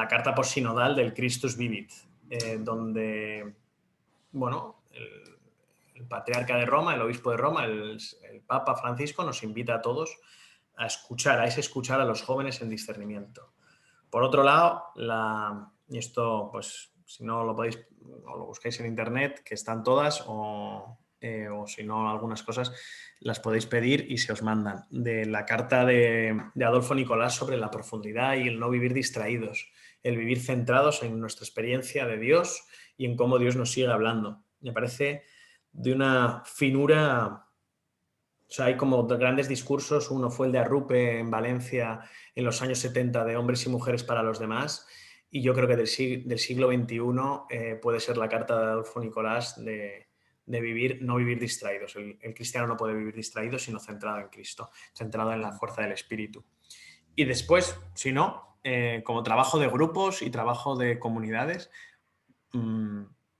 carta postsinodal del Christus Vivit, donde, bueno, el patriarca de Roma, el obispo de Roma, el Papa Francisco nos invita a todos a escuchar, a los jóvenes en discernimiento. Por otro lado, y esto, pues, si no lo podéis, o lo buscáis en internet, que están todas, o si no, algunas cosas las podéis pedir y se os mandan. De la carta de Adolfo Nicolás sobre la profundidad y el no vivir distraídos, el vivir centrados en nuestra experiencia de Dios y en cómo Dios nos sigue hablando. Me parece de una finura. O sea, hay como grandes discursos. Uno fue el de Arrupe en Valencia en los años 70 de hombres y mujeres para los demás. Y yo creo que del siglo XXI puede ser la carta de Adolfo Nicolás de no vivir distraídos. El cristiano no puede vivir distraído, sino centrado en Cristo, centrado en la fuerza del Espíritu. Y después, si no, como trabajo de grupos y trabajo de comunidades,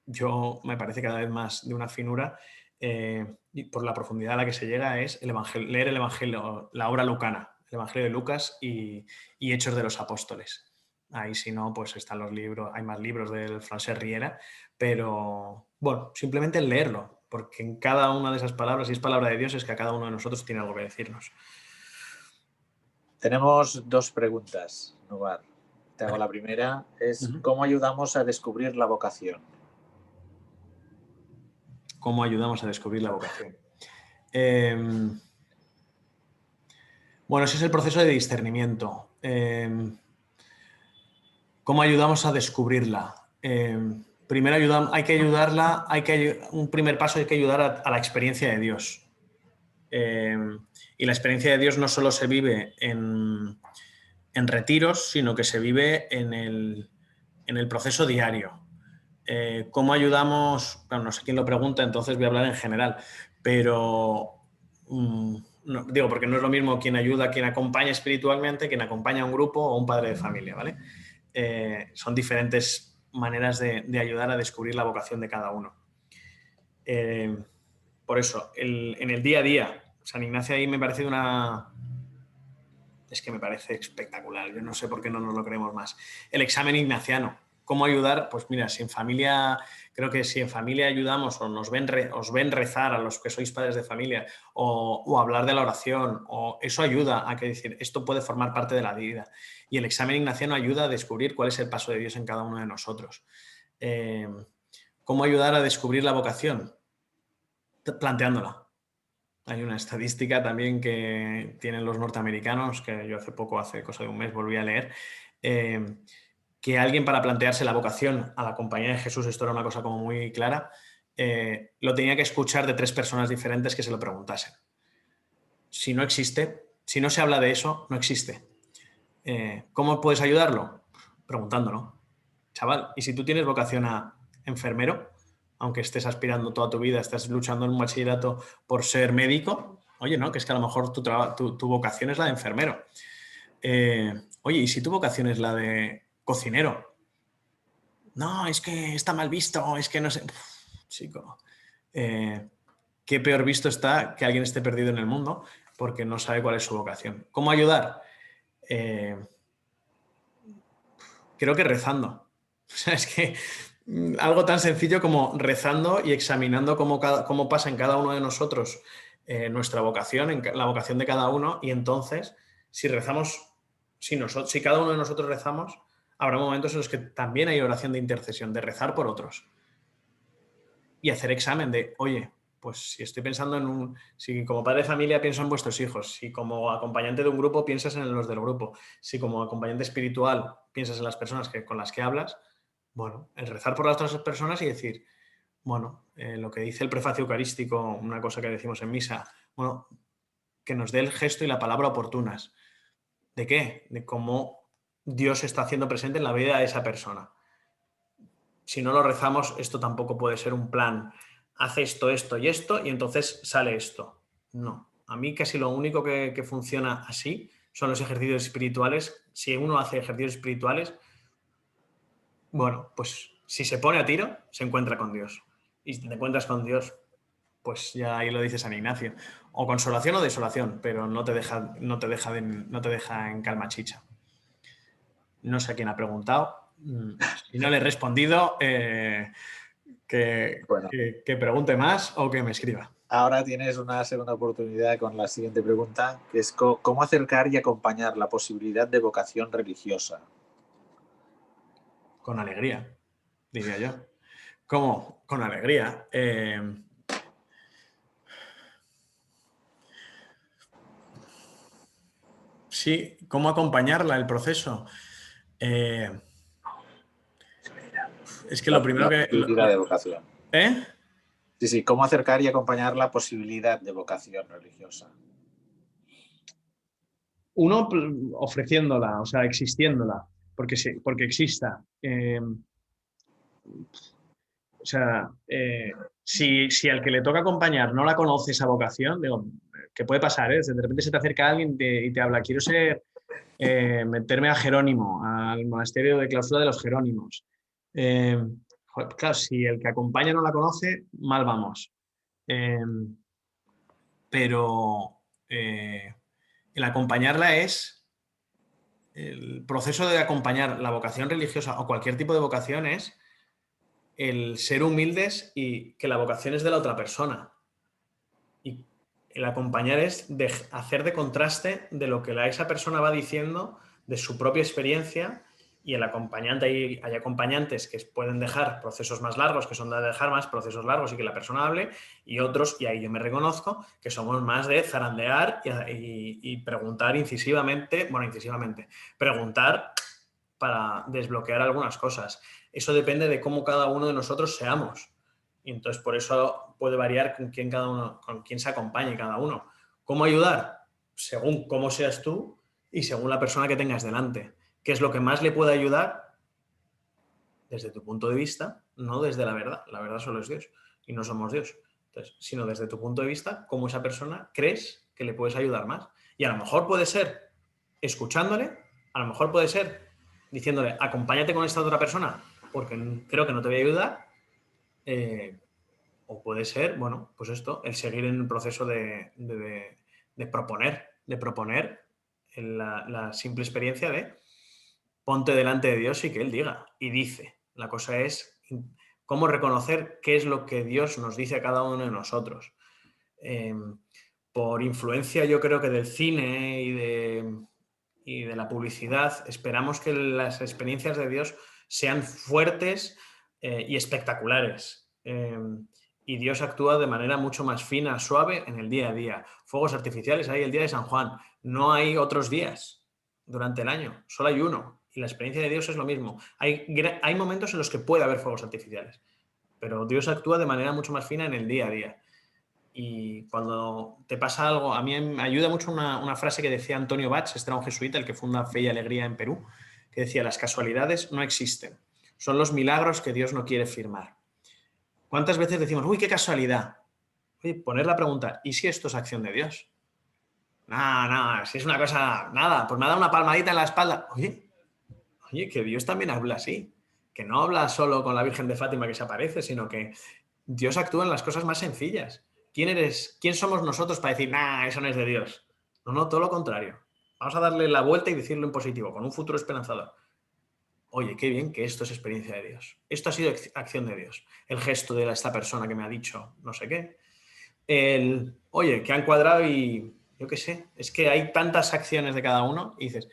yo me parece cada vez más de una finura, y por la profundidad a la que se llega, es leer el Evangelio, la obra lucana, el Evangelio de Lucas y Hechos de los Apóstoles. Ahí, si no, pues están los libros, hay más libros del Francesc Riera, pero bueno, simplemente el leerlo, porque en cada una de esas palabras, si es palabra de Dios, es que a cada uno de nosotros tiene algo que decirnos. Tenemos dos preguntas, Nubar. Te hago la primera, es ¿cómo ayudamos a descubrir la vocación? ¿Cómo ayudamos a descubrir la vocación? Bueno, ese es el proceso de discernimiento. ¿Cómo ayudamos a descubrirla? Primero hay que ayudarla, un primer paso hay que ayudar a la experiencia de Dios. Y la experiencia de Dios no solo se vive en retiros, sino que se vive en el proceso diario. ¿Cómo ayudamos? Bueno, no sé quién lo pregunta, entonces voy a hablar en general, pero no, digo, porque no es lo mismo quien ayuda, quien acompaña espiritualmente, quien acompaña a un grupo o un padre de familia, ¿vale? Son diferentes maneras de ayudar a descubrir la vocación de cada uno. Por eso, en el día a día, San Ignacio ahí me parece es que me parece espectacular. Yo no sé por qué no nos lo creemos más. El examen ignaciano. ¿Cómo ayudar? Pues mira, creo que si en familia ayudamos o os ven rezar a los que sois padres de familia o hablar de la oración, o eso ayuda a que decir, esto puede formar parte de la vida. Y el examen ignaciano ayuda a descubrir cuál es el paso de Dios en cada uno de nosotros. ¿Cómo ayudar a descubrir la vocación? Planteándola. Hay una estadística también que tienen los norteamericanos, que yo hace cosa de un mes, volví a leer, que alguien, para plantearse la vocación a la Compañía de Jesús, esto era una cosa como muy clara, lo tenía que escuchar de 3 personas diferentes que se lo preguntasen. Si no existe, si no se habla de eso, no existe. ¿Cómo puedes ayudarlo? Preguntándolo. Chaval, ¿y si tú tienes vocación a enfermero, aunque estés aspirando toda tu vida, estás luchando en un bachillerato por ser médico? Oye, ¿no? Que es que a lo mejor tu vocación es la de enfermero. Oye, ¿y si tu vocación es la de cocinero? No, es que está mal visto, es que no sé. Chico, qué peor visto está que alguien esté perdido en el mundo porque no sabe cuál es su vocación. ¿Cómo ayudar? Creo que rezando. O sea, es que algo tan sencillo como rezando y examinando cómo pasa en cada uno de nosotros nuestra vocación, la vocación de cada uno, y entonces, si rezamos, si cada uno de nosotros rezamos, habrá momentos en los que también hay oración de intercesión, de rezar por otros. Y hacer examen de, oye, pues si estoy pensando si como padre de familia pienso en vuestros hijos, si como acompañante de un grupo piensas en los del grupo, si como acompañante espiritual piensas en las personas con las que hablas, bueno, el rezar por las otras personas y decir, bueno, lo que dice el prefacio eucarístico, una cosa que decimos en misa, bueno, que nos dé el gesto y la palabra oportunas. ¿De qué? De cómo Dios está haciendo presente en la vida de esa persona. Si no lo rezamos, esto tampoco puede ser un plan. Haz esto, esto y esto, y entonces sale esto. No. A mí casi lo único que funciona así son los ejercicios espirituales. Si uno hace ejercicios espirituales, Bueno, pues si se pone a tiro, se encuentra con Dios. Y si te encuentras con Dios, pues ya ahí lo dice San Ignacio. O consolación o desolación, pero no te deja en calma chicha. No sé a quién ha preguntado. Si no le he respondido, Bueno, que pregunte más o que me escriba. ahora tienes una segunda oportunidad con la siguiente pregunta, que es cómo acercar y acompañar la posibilidad de vocación religiosa. Con alegría, diría yo. ¿Cómo? Con alegría. Sí, ¿cómo acompañarla, el proceso? Es que lo primero La que... posibilidad de vocación. ¿Eh? Sí, sí, cómo acercar y acompañar la posibilidad de vocación religiosa. Uno ofreciéndola, o sea, existiéndola, porque exista. O sea, si al que le toca acompañar no la conoce esa vocación, digo, ¿qué puede pasar? De repente se te acerca alguien y te habla, quiero meterme a Jerónimo, al monasterio de clausura de los Jerónimos. Joder, claro, si el que acompaña no la conoce, mal vamos. Eh, pero el acompañarla es, el proceso de acompañar la vocación religiosa o cualquier tipo de vocación es el ser humildes y que la vocación es de la otra persona. Y el acompañar es hacer de contraste de lo que esa persona va diciendo, de su propia experiencia, y el acompañante, hay acompañantes que pueden dejar procesos más largos, que son de dejar más procesos largos y que la persona hable, y otros, y ahí yo me reconozco, que somos más de zarandear y preguntar incisivamente, preguntar para desbloquear algunas cosas. Eso depende de cómo cada uno de nosotros seamos. Y entonces por eso puede variar con quién se acompañe cada uno. ¿Cómo ayudar? Según cómo seas tú y según la persona que tengas delante. ¿Qué es lo que más le puede ayudar? Desde tu punto de vista, no desde la verdad. La verdad solo es Dios y no somos Dios. Entonces, sino desde tu punto de vista, cómo esa persona crees que le puedes ayudar más. Y a lo mejor puede ser escuchándole, a lo mejor puede ser diciéndole, acompáñate con esta otra persona porque creo que no te voy a ayudar. O puede ser, bueno, pues esto, el seguir en el proceso de proponer en la simple experiencia de ponte delante de Dios y que Él diga y dice. La cosa es cómo reconocer qué es lo que Dios nos dice a cada uno de nosotros. Eh, por influencia, yo creo que del cine y de la publicidad, esperamos que las experiencias de Dios sean fuertes y espectaculares. Y Dios actúa de manera mucho más fina, suave en el día a día. Fuegos artificiales, hay el día de San Juan. No hay otros días durante el año, solo hay uno. Y la experiencia de Dios es lo mismo. Hay momentos en los que puede haber fuegos artificiales, pero Dios actúa de manera mucho más fina en el día a día. Y cuando te pasa algo, a mí me ayuda mucho una frase que decía Antonio Bach, este era un jesuita, el que funda Fe y Alegría en Perú, que decía, las casualidades no existen, son los milagros que Dios no quiere firmar. ¿Cuántas veces decimos, uy, qué casualidad? Oye, poner la pregunta, ¿y si esto es acción de Dios? No, si es una cosa, nada, pues me ha dado una palmadita en la espalda. Oye, que Dios también habla así, que no habla solo con la Virgen de Fátima que se aparece, sino que Dios actúa en las cosas más sencillas. ¿Quién eres? ¿Quién somos nosotros para decir, eso no es de Dios? No, todo lo contrario. Vamos a darle la vuelta y decirlo en positivo, con un futuro esperanzador. Oye, qué bien que esto es experiencia de Dios. Esto ha sido acción de Dios. El gesto de esta persona que me ha dicho no sé qué. Oye, que han cuadrado y yo qué sé. Es que hay tantas acciones de cada uno y dices,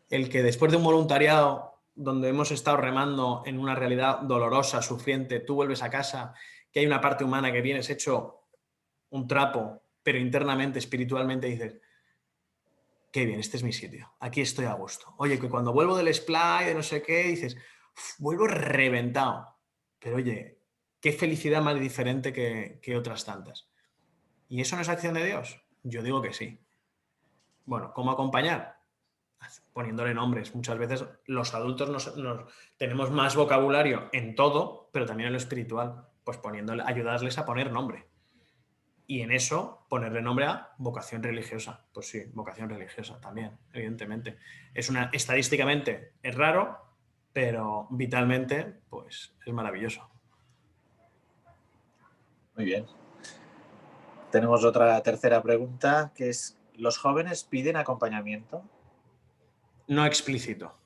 el que después de un voluntariado donde hemos estado remando en una realidad dolorosa, sufriente, tú vuelves a casa, que hay una parte humana que vienes hecho un trapo, pero internamente, espiritualmente dices, qué bien, este es mi sitio, aquí estoy a gusto. Oye, que cuando vuelvo del splay, de no sé qué, dices, vuelvo reventado. Pero oye, qué felicidad más diferente que otras tantas. ¿Y eso no es acción de Dios? Yo digo que sí. Bueno, ¿cómo acompañar? Poniéndole nombres. Muchas veces los adultos tenemos más vocabulario en todo, pero también en lo espiritual. Pues ayudarles a poner nombre. Y en eso ponerle nombre a vocación religiosa. Pues sí, vocación religiosa también, evidentemente. Estadísticamente es raro, pero vitalmente, pues es maravilloso. Muy bien. Tenemos otra tercera pregunta, que es, ¿los jóvenes piden acompañamiento? No explícito.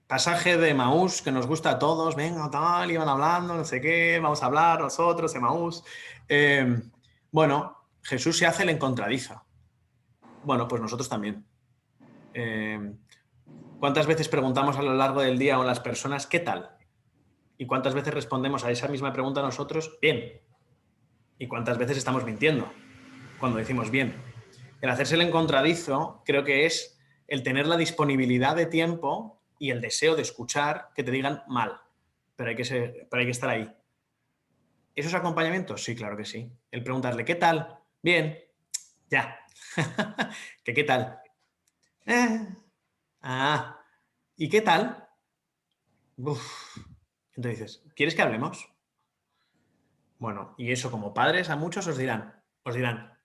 Pasaje de Emaús que nos gusta a todos, venga, tal, iban hablando, no sé qué, vamos a hablar nosotros, Emaús. Bueno, Jesús se hace el encontradizo. Bueno, pues nosotros también. ¿Cuántas veces preguntamos a lo largo del día a las personas qué tal? ¿Y cuántas veces respondemos a esa misma pregunta nosotros bien? ¿Y cuántas veces estamos mintiendo cuando decimos bien? El hacerse el encontradizo creo que es el tener la disponibilidad de tiempo y el deseo de escuchar que te digan mal, pero hay que estar ahí. ¿Esos acompañamientos? Sí, claro que sí. El preguntarle, ¿qué tal? Bien, ya. ¿Qué tal? Eh. Ah, ¿y qué tal? Uf. Entonces dices, ¿quieres que hablemos? Bueno, y eso como padres a muchos os dirán,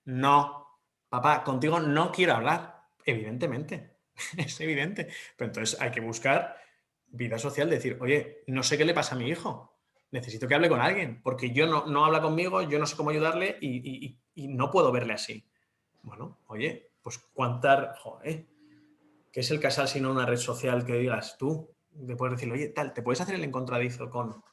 no, papá, contigo no quiero hablar. Evidentemente, es evidente. Pero entonces hay que buscar vida social, decir, oye, no sé qué le pasa a mi hijo, necesito que hable con alguien, porque yo no habla conmigo, yo no sé cómo ayudarle y no puedo verle así. Bueno, oye, pues joder, ¿qué es el casal sino una red social que digas tú? Le puedes decir, oye, tal, te puedes hacer el encontradizo con...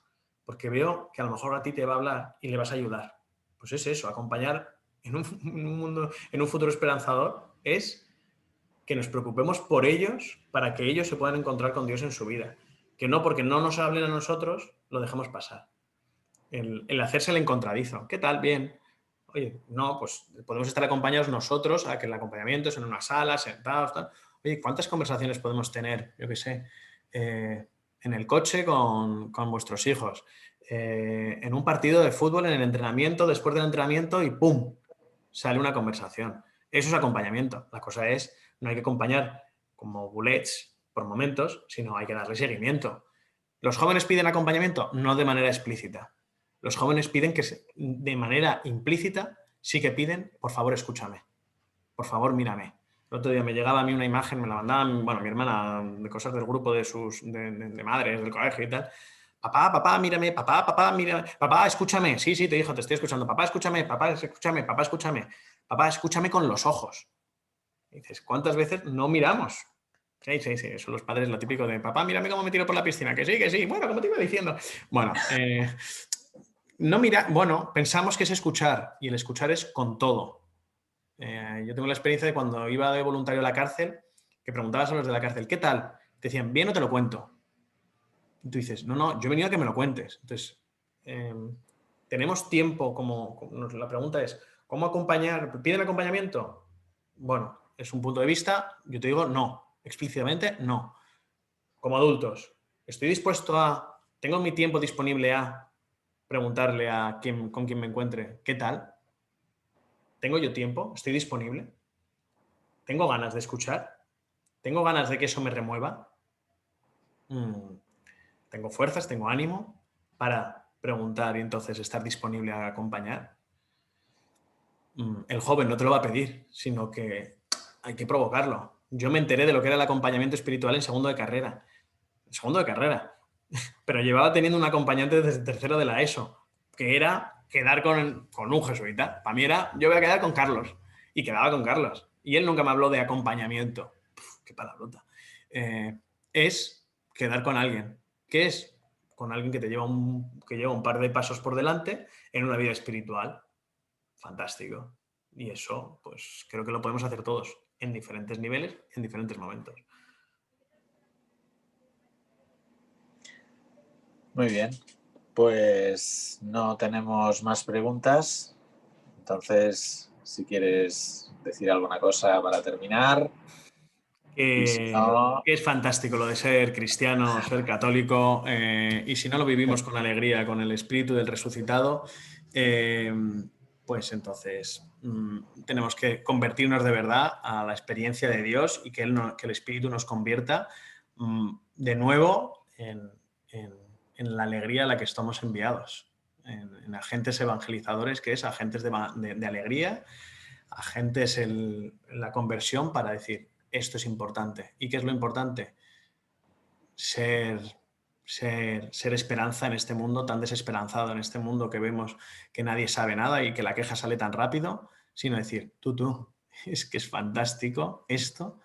Porque veo que a lo mejor a ti te va a hablar y le vas a ayudar. Pues es eso, acompañar en un mundo, en un futuro esperanzador, es que nos preocupemos por ellos para que ellos se puedan encontrar con Dios en su vida. Que no porque no nos hablen a nosotros, lo dejemos pasar. El hacerse el encontradizo. ¿Qué tal? Bien. Oye, no, pues podemos estar acompañados nosotros a que el acompañamiento es en una sala, sentados, tal. Oye, ¿cuántas conversaciones podemos tener? Yo qué sé, en el coche con vuestros hijos, en un partido de fútbol, en el entrenamiento, después del entrenamiento y ¡pum! Sale una conversación. Eso es acompañamiento. La cosa es, no hay que acompañar como bullets por momentos, sino hay que darle seguimiento. ¿Los jóvenes piden acompañamiento? No de manera explícita. Los jóvenes piden que de manera implícita sí que piden, por favor, escúchame. Por favor, mírame. El otro día me llegaba a mí una imagen, me la mandaba, bueno, mi hermana, de cosas del grupo de madres del colegio y tal. Papá, mírame, papá, mírame, papá, escúchame. Sí, te dijo, te estoy escuchando. Papá, escúchame, papá, escúchame, papá, escúchame. Papá, escúchame con los ojos. Y dices, ¿cuántas veces no miramos? Sí, son los padres lo típico de, papá, mírame cómo me tiro por la piscina. Que sí. Bueno, como te iba diciendo. Bueno, no mira, bueno, pensamos que es escuchar y el escuchar es con todo. Yo tengo la experiencia de cuando iba de voluntario a la cárcel, que preguntabas a los de la cárcel, ¿qué tal? Te decían, bien o te lo cuento. Y tú dices, no, yo he venido a que me lo cuentes. Entonces, tenemos tiempo, la pregunta es, ¿cómo acompañar? ¿Piden acompañamiento? Bueno, es un punto de vista, yo te digo no, explícitamente no. Como adultos, ¿estoy dispuesto tengo mi tiempo disponible a preguntarle con quien me encuentre, ¿qué tal? ¿Tengo yo tiempo? ¿Estoy disponible? ¿Tengo ganas de escuchar? ¿Tengo ganas de que eso me remueva? ¿Tengo fuerzas? ¿Tengo ánimo para preguntar y entonces estar disponible a acompañar? El joven no te lo va a pedir, sino que hay que provocarlo. Yo me enteré de lo que era el acompañamiento espiritual en segundo de carrera. En segundo de carrera. Pero llevaba teniendo un acompañante desde tercero de la ESO, que era quedar con un jesuita. Para mí era, yo voy a quedar con Carlos. Y quedaba con Carlos. Y él nunca me habló de acompañamiento. Qué palabrota. Es quedar con alguien. ¿Qué es? Con alguien que que lleva un par de pasos por delante en una vida espiritual. Fantástico. Y eso, pues creo que lo podemos hacer todos, en diferentes niveles, en diferentes momentos. Muy bien. Pues no tenemos más preguntas. Entonces, si quieres decir alguna cosa para terminar. Y si no, Que es fantástico lo de ser cristiano, ser católico, y si no lo vivimos con alegría, con el espíritu del resucitado, pues entonces tenemos que convertirnos de verdad a la experiencia de Dios y que el espíritu nos convierta de nuevo en la alegría a la que estamos enviados, en agentes evangelizadores, que es agentes de alegría, agentes en la conversión para decir, esto es importante. ¿Y qué es lo importante? Ser esperanza en este mundo tan desesperanzado, en este mundo que vemos que nadie sabe nada y que la queja sale tan rápido, sino decir, tú, es que es fantástico esto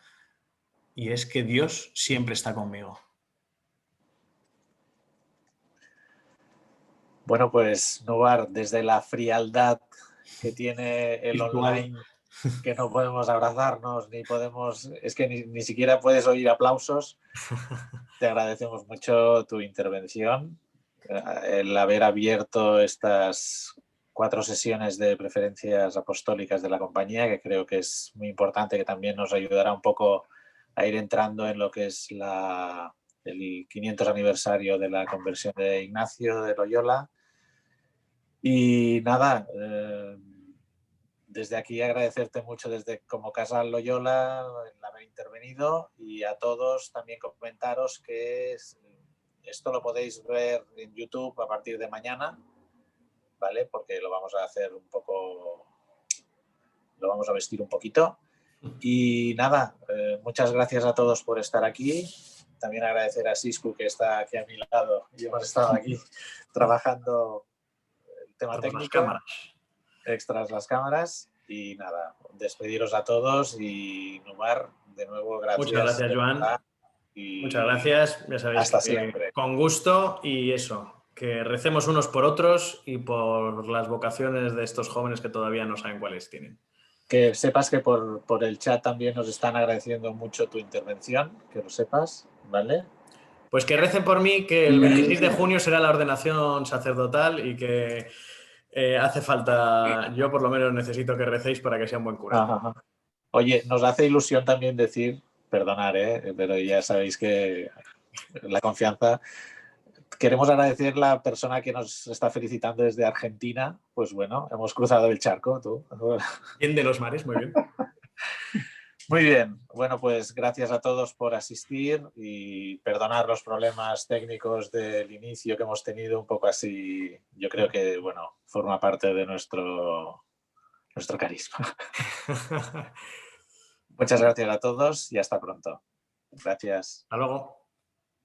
y es que Dios siempre está conmigo. Bueno, pues Nubar, desde la frialdad que tiene el Virtual. online, que no podemos abrazarnos, ni podemos, es que ni siquiera puedes oír aplausos, te agradecemos mucho tu intervención, el haber abierto estas 4 sesiones de preferencias apostólicas de la compañía, que creo que es muy importante, que también nos ayudará un poco a ir entrando en lo que es el 500 aniversario de la conversión de Ignacio de Loyola. Y nada, desde aquí agradecerte mucho desde como Casal Loyola el haber intervenido, y a todos también comentaros que esto lo podéis ver en YouTube a partir de mañana, ¿vale? Porque lo vamos a hacer un poco, lo vamos a vestir un poquito. Y nada, muchas gracias a todos por estar aquí. También agradecer a Siscu, que está aquí a mi lado, y hemos estado aquí trabajando el tema Tras técnico. las cámaras. Extras las cámaras. Y nada, despediros a todos, y Nubar, de nuevo, gracias. Muchas gracias, Joan. Muchas gracias. Ya sabéis hasta que siempre. Con gusto, y eso, que recemos unos por otros y por las vocaciones de estos jóvenes que todavía no saben cuáles tienen. Que sepas que por el chat también nos están agradeciendo mucho tu intervención, que lo sepas, ¿vale? Pues que recen por mí, que el 26 de junio será la ordenación sacerdotal y que hace falta, yo por lo menos necesito que recéis para que sea un buen cura. Ajá. Oye, nos hace ilusión también decir, perdonar, pero ya sabéis que la confianza. Queremos agradecer a la persona que nos está felicitando desde Argentina. Pues bueno, hemos cruzado el charco, tú. Bien de los mares, muy bien. Muy bien, bueno, pues gracias a todos por asistir, y perdonar los problemas técnicos del inicio que hemos tenido, un poco así. Yo creo que, bueno, forma parte de nuestro carisma. Muchas gracias a todos y hasta pronto. Gracias. Hasta luego.